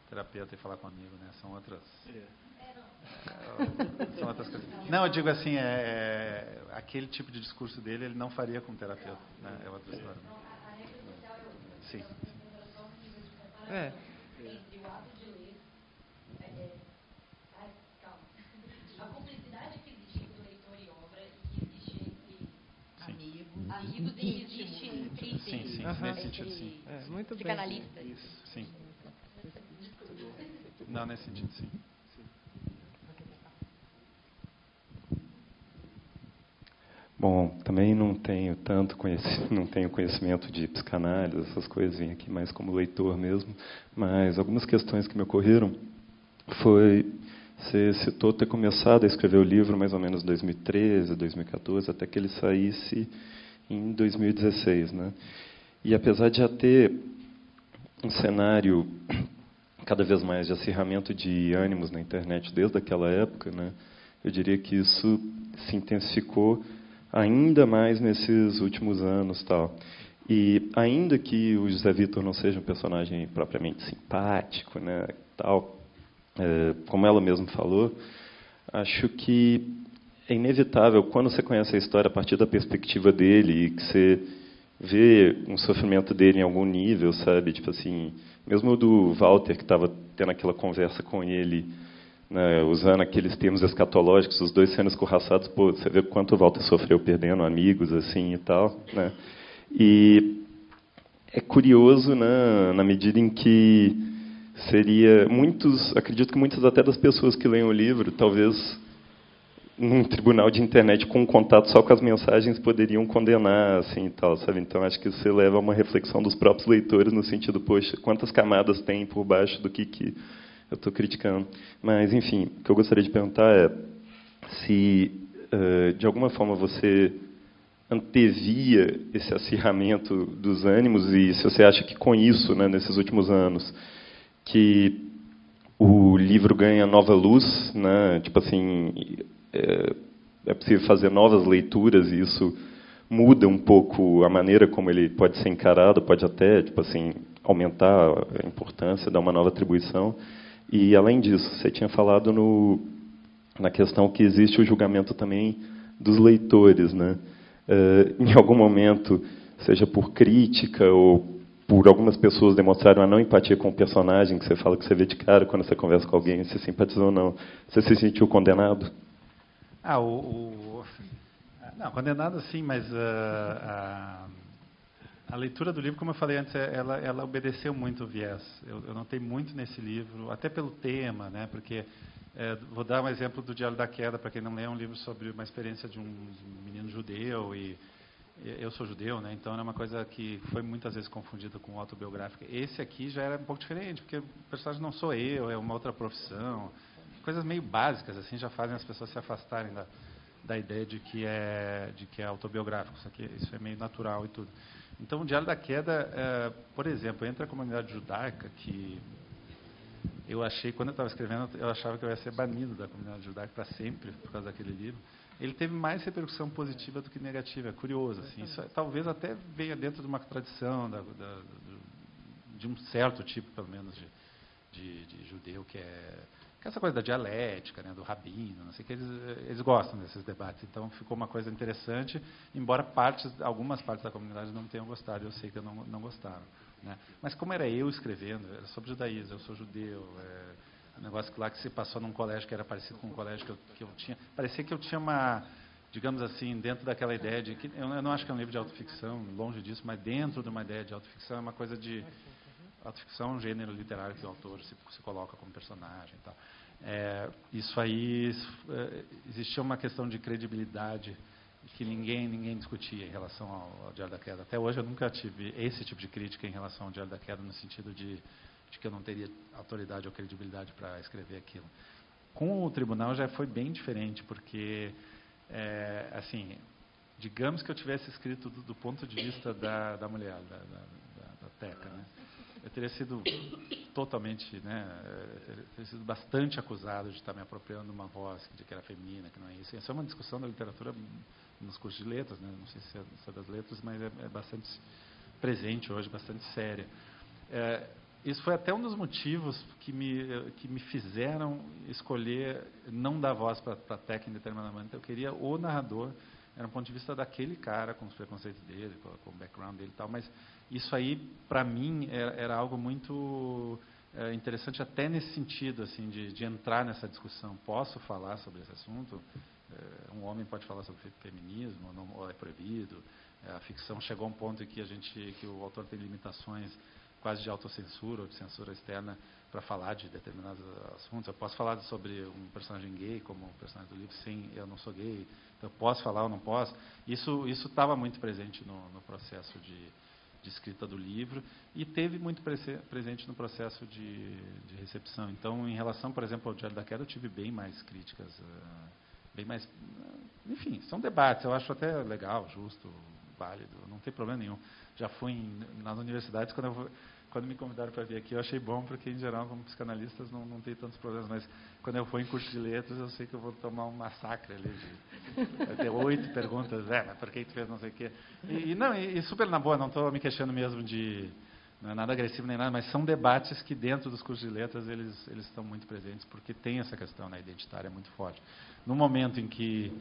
terapeuta e falar com amigo, né? São outras... são outras coisas. Não, eu digo assim, aquele tipo de discurso dele, ele não faria com terapeuta, né? É outra história. Sim. Entre o ato de ler, a cumplicidade que existe entre leitor e obra e que existe entre amigos e que existe entre sim, nesse sentido, sim. Muito bem. psicanalistas. Isso, sim. Não, nesse sentido, sim. Bom, também não tenho conhecimento de psicanálise, essas coisas, vim aqui mais como leitor mesmo, mas algumas questões que me ocorreram foi, você citou ter começado a escrever o livro mais ou menos em 2013, 2014, até que ele saísse em 2016, né? E apesar de já ter um cenário cada vez mais de acirramento de ânimos na internet desde aquela época, né, eu diria que isso se intensificou ainda mais nesses últimos anos, tal. E ainda que o José Vitor não seja um personagem propriamente simpático, né, tal, como ela mesma falou, acho que é inevitável, quando você conhece a história a partir da perspectiva dele e que você vê um sofrimento dele em algum nível, sabe, tipo assim, mesmo o do Walter, que estava tendo aquela conversa com ele, né, usando aqueles termos escatológicos, os dois sendo escorraçados, pô, você vê quanto o Walter sofreu perdendo amigos assim e tal, né? E é curioso, né, na medida em que acredito que muitas até das pessoas que leem o livro, talvez num tribunal de internet com um contato só com as mensagens poderiam condenar assim e tal, sabe? Então acho que isso leva a uma reflexão dos próprios leitores no sentido, poxa, quantas camadas tem por baixo do que eu estou criticando. Mas, enfim, o que eu gostaria de perguntar é se, de alguma forma, você antevia esse acirramento dos ânimos e se você acha que, com isso, né, nesses últimos anos, que o livro ganha nova luz, né, tipo assim, é possível fazer novas leituras e isso muda um pouco a maneira como ele pode ser encarado, pode até, tipo assim, aumentar a importância, dar uma nova atribuição. E, além disso, você tinha falado na questão que existe o julgamento também dos leitores, né? Em algum momento, seja por crítica ou por algumas pessoas demonstrarem uma não empatia com o personagem, que você fala que você vê de cara quando você conversa com alguém, se simpatizou ou não, você se sentiu condenado? Não, condenado sim, mas a leitura do livro, como eu falei antes, ela obedeceu muito o viés. Eu notei muito nesse livro, até pelo tema, né? Porque vou dar um exemplo do Diário da Queda, para quem não lê, é um livro sobre uma experiência de um menino judeu, e eu sou judeu, né? Então é uma coisa que foi muitas vezes confundida com autobiográfica. Esse aqui já era um pouco diferente, porque o personagem não sou eu, é uma outra profissão. Coisas meio básicas assim já fazem as pessoas se afastarem da ideia de que é autobiográfico. Isso é meio natural e tudo. Então, o Diário da Queda, por exemplo, entre a comunidade judaica, que eu achei, quando eu estava escrevendo, eu achava que eu ia ser banido da comunidade judaica para sempre, por causa daquele livro, ele teve mais repercussão positiva do que negativa. É curioso. Assim, isso talvez até venha dentro de uma tradição de um certo tipo, pelo menos, de judeu, que é essa coisa da dialética, né, do rabino, não sei o que, eles gostam desses debates. Então, ficou uma coisa interessante, embora algumas partes da comunidade não tenham gostado, eu sei que não gostaram. Né? Mas como era eu escrevendo, era sobre judaísmo, eu sou judeu, um negócio lá que se passou num colégio que era parecido com um colégio que eu tinha. Parecia que eu tinha uma, digamos assim, dentro daquela ideia de que, eu não acho que é um livro de autoficção, longe disso, mas dentro de uma ideia de autoficção é uma coisa de autoficção é um gênero literário que o autor se coloca como personagem e tal. Isso aí, existia uma questão de credibilidade que ninguém discutia em relação ao Diário da Queda. Até hoje eu nunca tive esse tipo de crítica em relação ao Diário da Queda, no sentido de que eu não teria autoridade ou credibilidade para escrever aquilo. Com o tribunal já foi bem diferente, porque, assim, digamos que eu tivesse escrito do ponto de vista da mulher, da Teca, né? Eu teria sido totalmente, né, teria sido bastante acusado de estar me apropriando de uma voz de que era feminina, que não é isso. Isso é uma discussão da literatura nos cursos de letras, né? Não sei se é das letras, mas é bastante presente hoje, bastante séria. Isso foi até um dos motivos que me fizeram escolher não dar voz para a Teca em determinado momento. Eu queria o narrador, era um ponto de vista daquele cara, com os preconceitos dele, com o background dele e tal, mas isso aí, para mim, era algo muito interessante até nesse sentido, assim, de entrar nessa discussão. Posso falar sobre esse assunto? Um homem pode falar sobre feminismo, ou é proibido? A ficção chegou a um ponto em que o autor tem limitações quase de autocensura ou de censura externa para falar de determinados assuntos. Eu posso falar sobre um personagem gay, como o personagem do livro, sim, eu não sou gay, então eu posso falar ou não posso. Isso estava muito presente no processo de escrita do livro e teve muito presente no processo de recepção. Então, em relação, por exemplo, ao Diário da Queda, eu tive bem mais críticas, bem mais... Enfim, são debates, eu acho até legal, justo, válido, não tem problema nenhum. Já fui nas universidades, quando me convidaram para vir aqui, eu achei bom, porque, em geral, como psicanalistas, não tem tantos problemas, mas quando eu for em curso de letras, eu sei que eu vou tomar um massacre ali, vai ter 8 perguntas, mas por que tu fez não sei o quê? E super na boa, não estou me queixando mesmo não é nada agressivo nem nada, mas são debates que, dentro dos cursos de letras, eles estão muito presentes, porque tem essa questão, né, identitária muito forte. No momento em que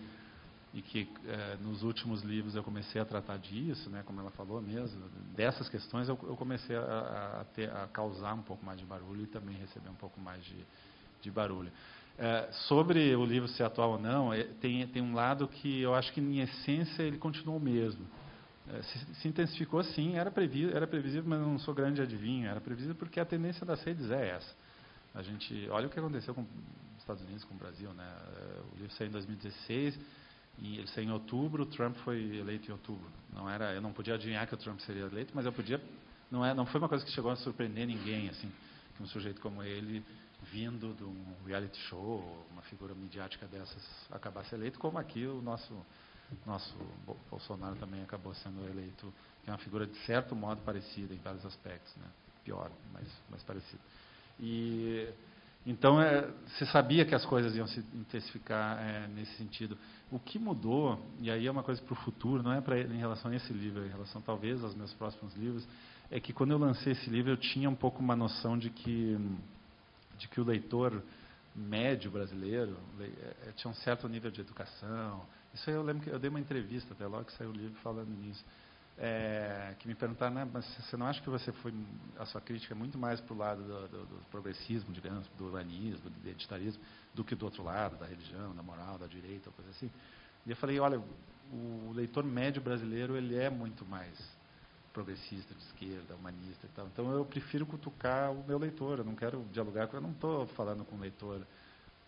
nos últimos livros eu comecei a tratar disso, né, como ela falou mesmo, dessas questões eu comecei a causar um pouco mais de barulho e também receber um pouco mais de barulho. Sobre o livro ser atual ou não, tem um lado que eu acho que, em essência, ele continuou o mesmo. Se intensificou, sim, era previsível, mas eu não sou grande adivinho, era previsível porque a tendência das redes é essa. Olha o que aconteceu com os Estados Unidos, com o Brasil, né? O livro saiu em 2016, e ele saiu em outubro, o Trump foi eleito em outubro. Eu não podia adivinhar que o Trump seria eleito, mas eu podia... Não foi uma coisa que chegou a surpreender ninguém, assim, que um sujeito como ele, vindo de um reality show, uma figura midiática dessas, acabasse eleito, como aqui o nosso Bolsonaro também acabou sendo eleito, que é uma figura de certo modo parecida em vários aspectos, né? Pior, mas parecida. Então, você sabia que as coisas iam se intensificar nesse sentido. O que mudou, e aí é uma coisa para o futuro, não é em relação a esse livro, é em relação talvez aos meus próximos livros, é que quando eu lancei esse livro eu tinha um pouco uma noção de que o leitor médio brasileiro tinha um certo nível de educação. Isso aí eu lembro que eu dei uma entrevista até logo que saiu o livro falando nisso. Que me perguntaram, né, mas você não acha que a sua crítica é muito mais para o lado do progressismo, digamos, do urbanismo, do identitarismo, do que do outro lado, da religião, da moral, da direita, coisa assim? E eu falei, olha, o leitor médio brasileiro, ele é muito mais progressista, de esquerda, humanista e tal. Então eu prefiro cutucar o meu leitor, eu não quero dialogar eu não estou falando com um leitor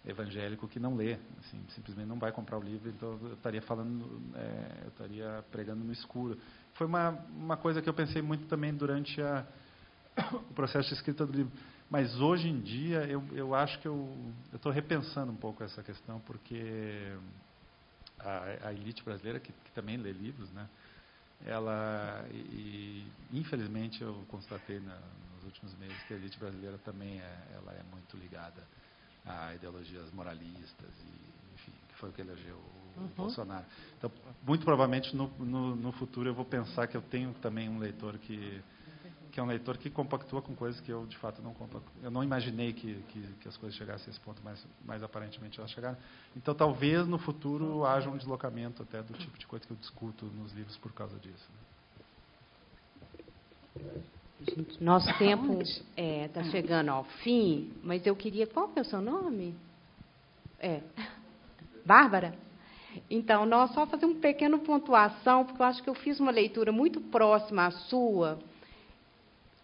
evangélico que não lê, assim, simplesmente não vai comprar o livro, então eu estaria eu estaria pregando no escuro. Foi uma coisa que eu pensei muito também durante o processo de escrita do livro. Mas hoje em dia eu acho que eu estou repensando um pouco essa questão, porque a elite brasileira, que também lê livros, né, infelizmente eu constatei nos últimos meses que a elite brasileira também ela é muito ligada a ideologias moralistas, enfim, que foi o que elegeu o Bolsonaro. Então, muito provavelmente, no futuro, eu vou pensar que eu tenho também um leitor que é um leitor que compactua com coisas que eu, de fato, não compactuo. Eu não imaginei que as coisas chegassem a esse ponto, mas aparentemente elas chegaram. Então, talvez, no futuro, haja um deslocamento até do tipo de coisa que eu discuto nos livros por causa disso. Gente, nosso tempo está chegando ao fim, mas eu queria... Qual que é o seu nome? Bárbara? Então, nós só fazer uma pequena pontuação, porque eu acho que eu fiz uma leitura muito próxima à sua,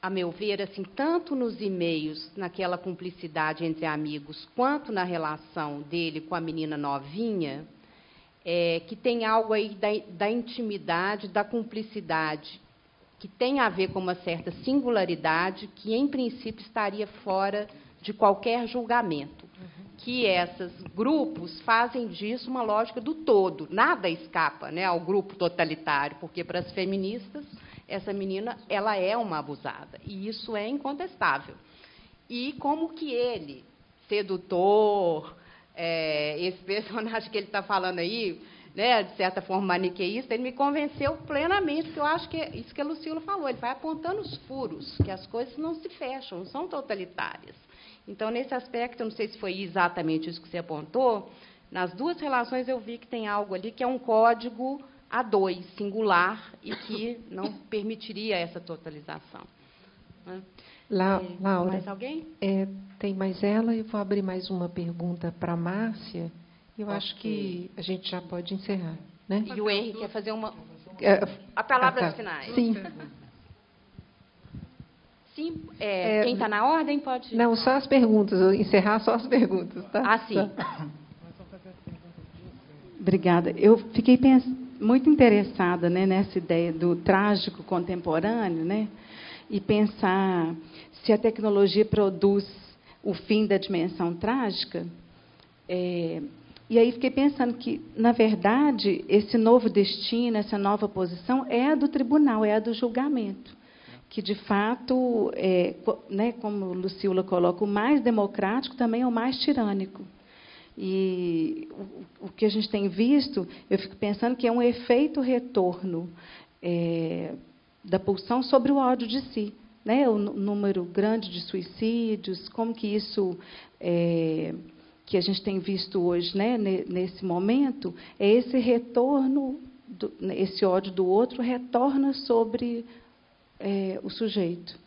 a meu ver, assim, tanto nos e-mails, naquela cumplicidade entre amigos, quanto na relação dele com a menina novinha, que tem algo aí da intimidade, da cumplicidade, que tem a ver com uma certa singularidade, que, em princípio, estaria fora de qualquer julgamento. Que esses grupos fazem disso uma lógica do todo. Nada escapa, né, ao grupo totalitário, porque, para as feministas, essa menina ela é uma abusada, e isso é incontestável. E como que ele, sedutor, esse personagem que ele está falando aí, né, de certa forma maniqueísta, ele me convenceu plenamente, porque eu acho que é isso que a Lucília falou, ele vai apontando os furos, que as coisas não se fecham, não são totalitárias. Então, nesse aspecto, eu não sei se foi exatamente isso que você apontou, nas duas relações eu vi que tem algo ali que é um código A2, singular, e que não permitiria essa totalização. Laura, mais alguém? Tem mais ela, eu vou abrir mais uma pergunta para a Márcia, e eu acho que a gente já pode encerrar. Né? E o Henrique quer fazer uma... a palavras finais. Sim. Sim, quem está na ordem pode... Não, só as perguntas, encerrar só as perguntas. Tá? Sim. Obrigada. Eu fiquei muito interessada, né, nessa ideia do trágico contemporâneo, né, e pensar se a tecnologia produz o fim da dimensão trágica. E aí fiquei pensando que, na verdade, esse novo destino, essa nova posição é a do tribunal, é a do julgamento. Que, de fato, né, como Lucília coloca, o mais democrático também é o mais tirânico. E o que a gente tem visto, eu fico pensando que é um efeito retorno da pulsão sobre o ódio de si. Né? O número grande de suicídios, como que isso que a gente tem visto hoje, né, nesse momento, é esse retorno, esse ódio do outro retorna sobre o sujeito.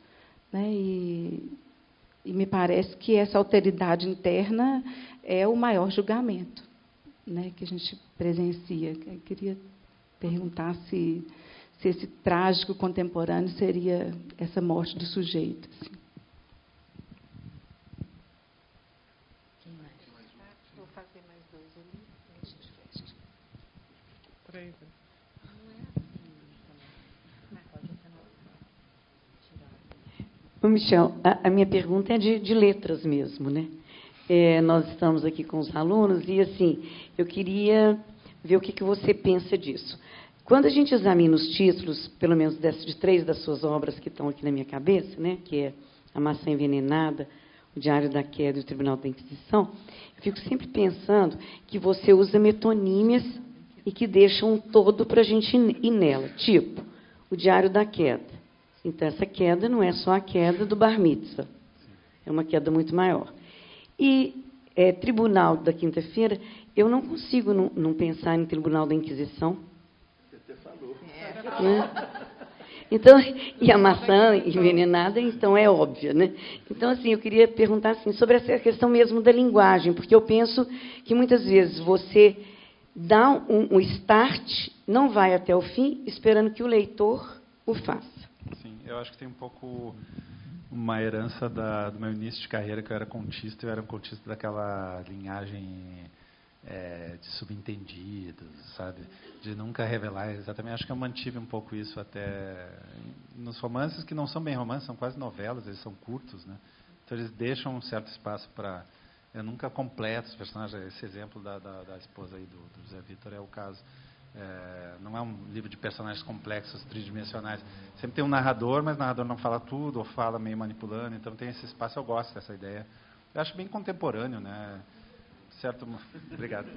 Né? E me parece que essa alteridade interna é o maior julgamento, né, que a gente presencia. Eu queria perguntar se esse trágico contemporâneo seria essa morte do sujeito. Assim. Vou fazer mais dois ali, e a gente fecha. 3. Ô, Michel, a minha pergunta é de letras mesmo, né? Nós estamos aqui com os alunos e, assim, eu queria ver o que você pensa disso. Quando a gente examina os títulos, pelo menos de 3 das suas obras que estão aqui na minha cabeça, né, que é A Maçã Envenenada, O Diário da Queda e O Tribunal da Inquisição, eu fico sempre pensando que você usa metonímias e que deixam um todo para a gente ir nela. Tipo, O Diário da Queda. Então, essa queda não é só a queda do Bar Mitzvah, é uma queda muito maior. E Tribunal da Quinta-feira, eu não consigo não pensar em Tribunal da Inquisição. Você falou. Né? Então, e a maçã envenenada, então, é óbvia. Né? Então, assim, eu queria perguntar assim, sobre essa questão mesmo da linguagem, porque eu penso que, muitas vezes, você dá um start, não vai até o fim, esperando que o leitor o faça. Sim, eu acho que tem um pouco uma herança do meu início de carreira, que eu era contista, daquela linhagem de subentendidos, sabe? De nunca revelar exatamente. Acho que eu mantive um pouco isso até nos romances, que não são bem romances, são quase novelas, eles são curtos, né? Então eles deixam um certo espaço para... Eu nunca completo os personagens. Esse exemplo da esposa aí do Zé Vitor é o caso. Não é um livro de personagens complexos, tridimensionais. Sempre tem um narrador, mas o narrador não fala tudo, ou fala meio manipulando. Então tem esse espaço, eu gosto dessa ideia. Eu acho bem contemporâneo, né? Certo? Obrigado.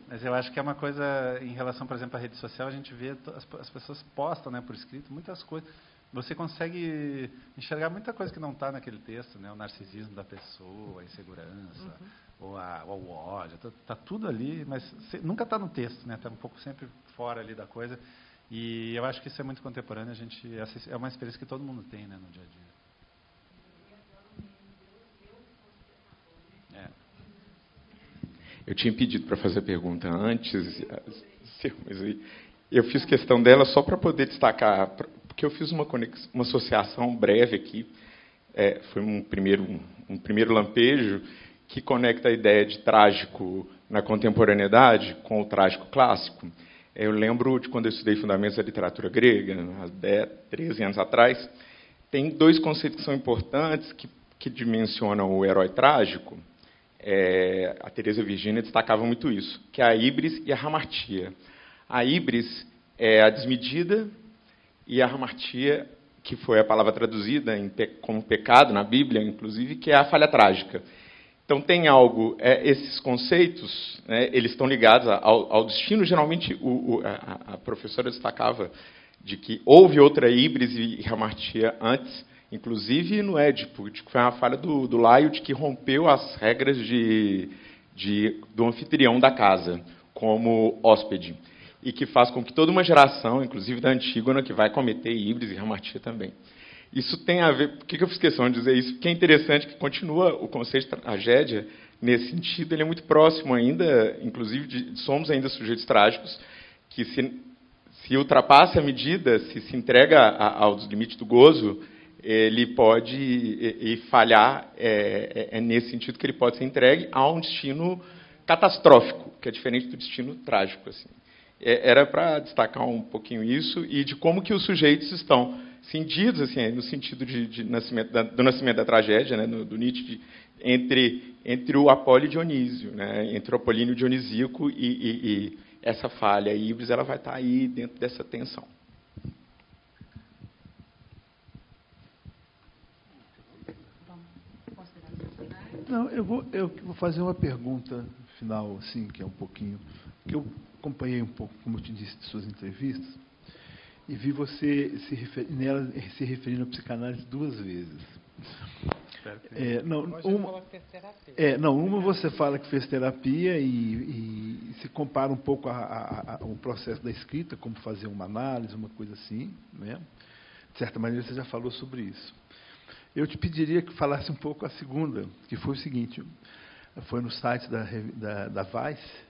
Mas eu acho que é uma coisa, em relação, por exemplo, à rede social, a gente vê, as pessoas postam, né, por escrito, muitas coisas. Você consegue enxergar muita coisa que não está naquele texto, né? O narcisismo da pessoa, a insegurança, ou o ódio, está tudo ali, mas nunca está no texto, né? Está um pouco sempre fora ali da coisa. E eu acho que isso é muito contemporâneo. Essa é uma experiência que todo mundo tem, né, no dia a dia. Eu tinha pedido para fazer a pergunta antes, mas eu fiz questão dela só para poder destacar, porque porque eu fiz uma associação breve aqui, foi um primeiro lampejo, que conecta a ideia de trágico na contemporaneidade com o trágico clássico. Eu lembro de quando eu estudei Fundamentos da Literatura Grega, há 13 anos atrás, tem 2 conceitos que são importantes, que dimensionam o herói trágico. A Teresa Virginia destacava muito isso, que é a híbris e a hamartia. A híbris é a desmedida e a hamartia, que foi a palavra traduzida como pecado na Bíblia, inclusive, que é a falha trágica. Então, tem algo, esses conceitos, né, eles estão ligados ao destino. Geralmente, a professora destacava de que houve outra híbris e hamartia antes, inclusive no Édipo, de que foi uma falha do Laio, de que rompeu as regras do anfitrião da casa, como hóspede, e que faz com que toda uma geração, inclusive da Antígona, que vai cometer híbris e hamartia também. Isso tem a ver... Por que eu fiz questão de dizer isso? Porque é interessante que continua o conceito de tragédia, nesse sentido, ele é muito próximo ainda, inclusive, somos ainda sujeitos trágicos, que se ultrapassa a medida, se entrega aos limites do gozo, ele pode falhar, nesse sentido que ele pode ser entregue a um destino catastrófico, que é diferente do destino trágico. Assim. Era para destacar um pouquinho isso e de como que os sujeitos estão cindidos, assim, no sentido do nascimento da tragédia, né, do Nietzsche, entre o Apolo e Dionísio, né, entre o Apolíneo Dionisíaco e essa falha. A híbris, ela vai estar aí dentro dessa tensão. Não, eu vou fazer uma pergunta final, assim, que é um pouquinho... que eu acompanhei um pouco, como eu te disse, de suas entrevistas, e vi você se referindo à psicanálise 2 vezes. Uma você fala que fez terapia e se compara um pouco ao processo da escrita, como fazer uma análise, uma coisa assim, né? De certa maneira, você já falou sobre isso. Eu te pediria que falasse um pouco a segunda, que foi o seguinte, foi no site da Vice,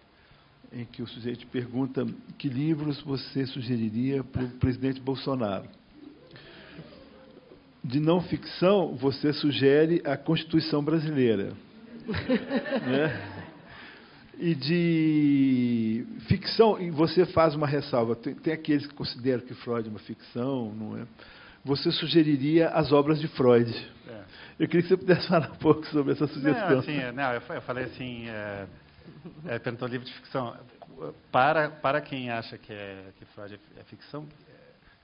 em que o sujeito pergunta que livros você sugeriria para o presidente Bolsonaro. De não ficção, você sugere a Constituição Brasileira. Né? E de ficção, você faz uma ressalva. Tem aqueles que consideram que Freud é uma ficção, não é? Você sugeriria as obras de Freud. Eu queria que você pudesse falar um pouco sobre essa sugestão. Eu falei assim, perguntou livro de ficção. Para quem acha que Freud é ficção,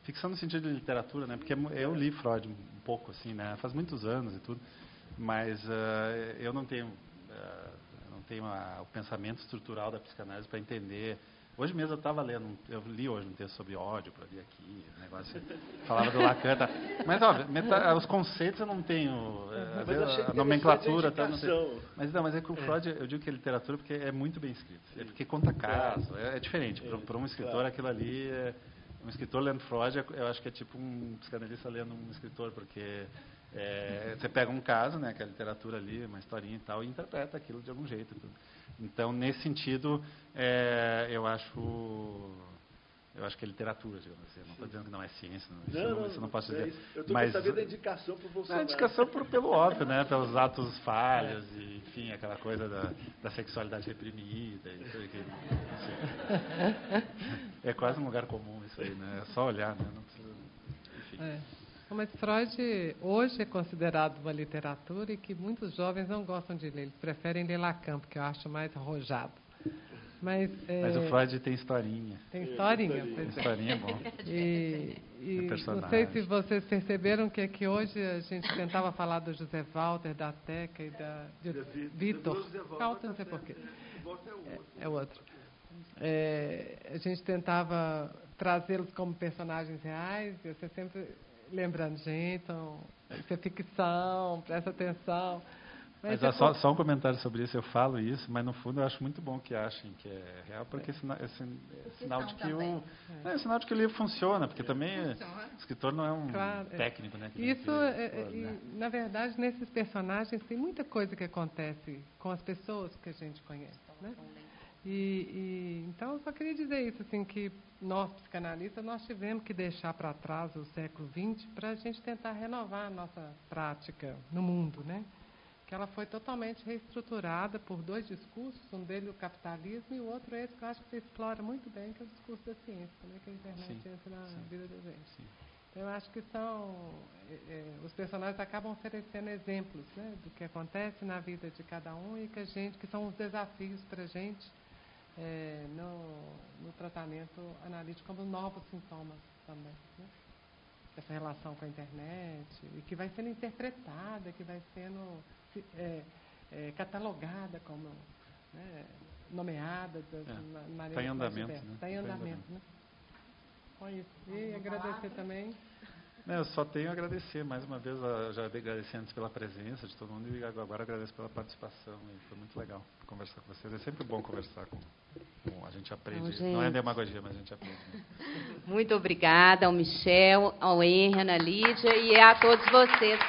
ficção no sentido de literatura, né? Porque eu li Freud um pouco, assim, né? Faz muitos anos e tudo, mas eu não tenho o pensamento estrutural da psicanálise para entender. Hoje mesmo eu li hoje um texto sobre ódio para ler aqui, um negócio, falava do Lacan, tá? Mas óbvio, os conceitos eu não tenho, às vezes a nomenclatura, tá, não sei. Mas é que o Freud, eu digo que é literatura porque é muito bem escrito, porque conta caso, é diferente. Para um escritor aquilo ali, um escritor lendo Freud, eu acho que é tipo um psicanalista lendo um escritor, porque você pega um caso, né, que é a literatura ali, uma historinha e tal, e interpreta aquilo de algum jeito. Tudo. Então, nesse sentido, eu acho que é literatura, digamos assim. Eu não estou dizendo que não é ciência, isso não posso dizer. Eu estou querendo saber da indicação para o Bolsonaro. A indicação pelo óbvio, né? Pelos atos falhos, e, enfim, aquela coisa da sexualidade reprimida. É quase um lugar comum isso aí, né? É só olhar, né? Não precisa, enfim. Mas Freud hoje é considerado uma literatura e que muitos jovens não gostam de ler. Eles preferem ler Lacan, porque eu acho mais arrojado. Mas o Freud tem historinha. Tem historinha? Tem historinha, é bom. E não sei se vocês perceberam que hoje a gente tentava falar do José Walter, da Teca e de Vitor. Walter, não sei porquê. É outro. A gente tentava trazê-los como personagens reais, e você sempre... lembrando, gente, então, isso é ficção, presta atenção. Mas só um comentário sobre isso, eu falo isso, mas no fundo eu acho muito bom que achem que é real, porque é sinal de que é sinal de que o livro funciona, porque também o escritor não é um técnico, né? Isso, na verdade, nesses personagens tem muita coisa que acontece com as pessoas que a gente conhece, né? Então, eu só queria dizer isso, assim, que nós, psicanalistas, nós tivemos que deixar para trás o século XX para a gente tentar renovar a nossa prática no mundo, né? Que ela foi totalmente reestruturada por dois discursos, um deles o capitalismo e o outro esse que eu acho que você explora muito bem, que é o discurso da ciência, né? Que a internet entra na vida da gente. Sim. Então, eu acho que os personagens acabam oferecendo exemplos, né, do que acontece na vida de cada um e que são os desafios para a gente no tratamento analítico, como novos sintomas também, né? Essa relação com a internet, e que vai sendo interpretada, que vai sendo catalogada como, né, nomeada de maneira Está em andamento, né? Está em andamento, né? Olha isso. E agradecer também. Eu só tenho a agradecer, mais uma vez, já agradeci antes pela presença de todo mundo e agora agradeço pela participação. E foi muito legal conversar com vocês. É sempre bom conversar com a gente aprende. Então, não é demagogia, mas a gente aprende. Né? Muito obrigada ao Michel, ao Henry, Ana Lídia e a todos vocês.